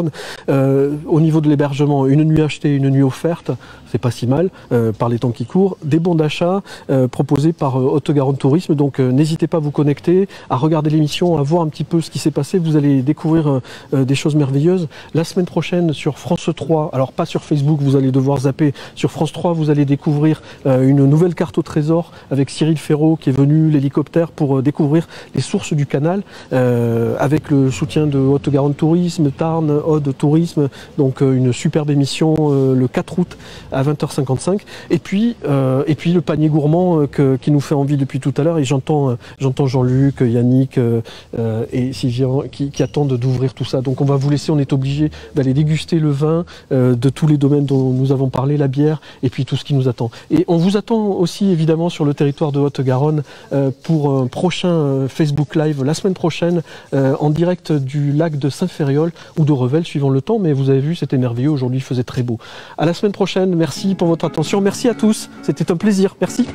Au niveau de l'hébergement, une nuit achetée, une nuit offerte, c'est pas si mal par les temps qui courent. Des bons d'achat proposés par Haute-Garonne Tourisme. Donc n'hésitez pas à vous connecter, à regarder l'émission, à voir un petit peu ce qui s'est passé. Vous allez découvrir des choses merveilleuses. La semaine prochaine sur France 3, alors pas sur Facebook, vous allez devoir zapper. Sur France 3, vous allez découvrir une nouvelle carte au trésor avec Cyril Ferraud qui est venu, l'hélicoptère, pour découvrir les sources du canal avec le soutien de Haute-Garonne Tourisme, Tarn, Aude Tourisme. Donc une superbe émission le 4 août à 20h55. Et puis le panier gourmand qui nous fait envie depuis tout à l'heure. Et j'entends Jean-Luc, Yannick et Sylvian qui attendent d'ouvrir tout ça. Donc on va vous laisser, on est obligé d'aller déguster le vin de tous les domaines dont nous avons parlé, la bière et puis tout ce qui nous attend. Et on vous attend aussi évidemment sur le territoire de Haute-Garonne pour un prochain Facebook Live la semaine prochaine en direct du lac de Saint-Ferréol ou de Revel suivant le temps, mais vous avez vu, c'était merveilleux, aujourd'hui il faisait très beau. À la semaine prochaine, merci pour votre attention, merci à tous, c'était un plaisir, merci.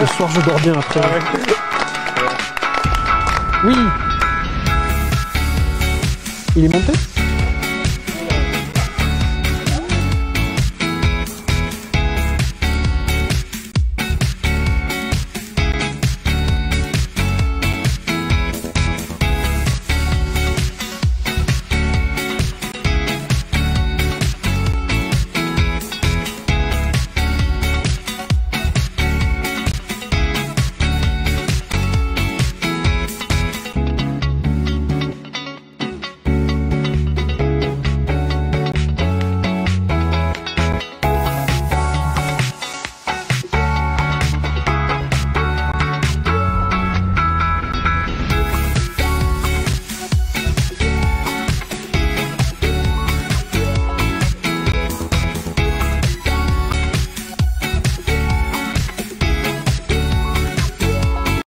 Le soir je dors bien après. Oui. Il est monté ?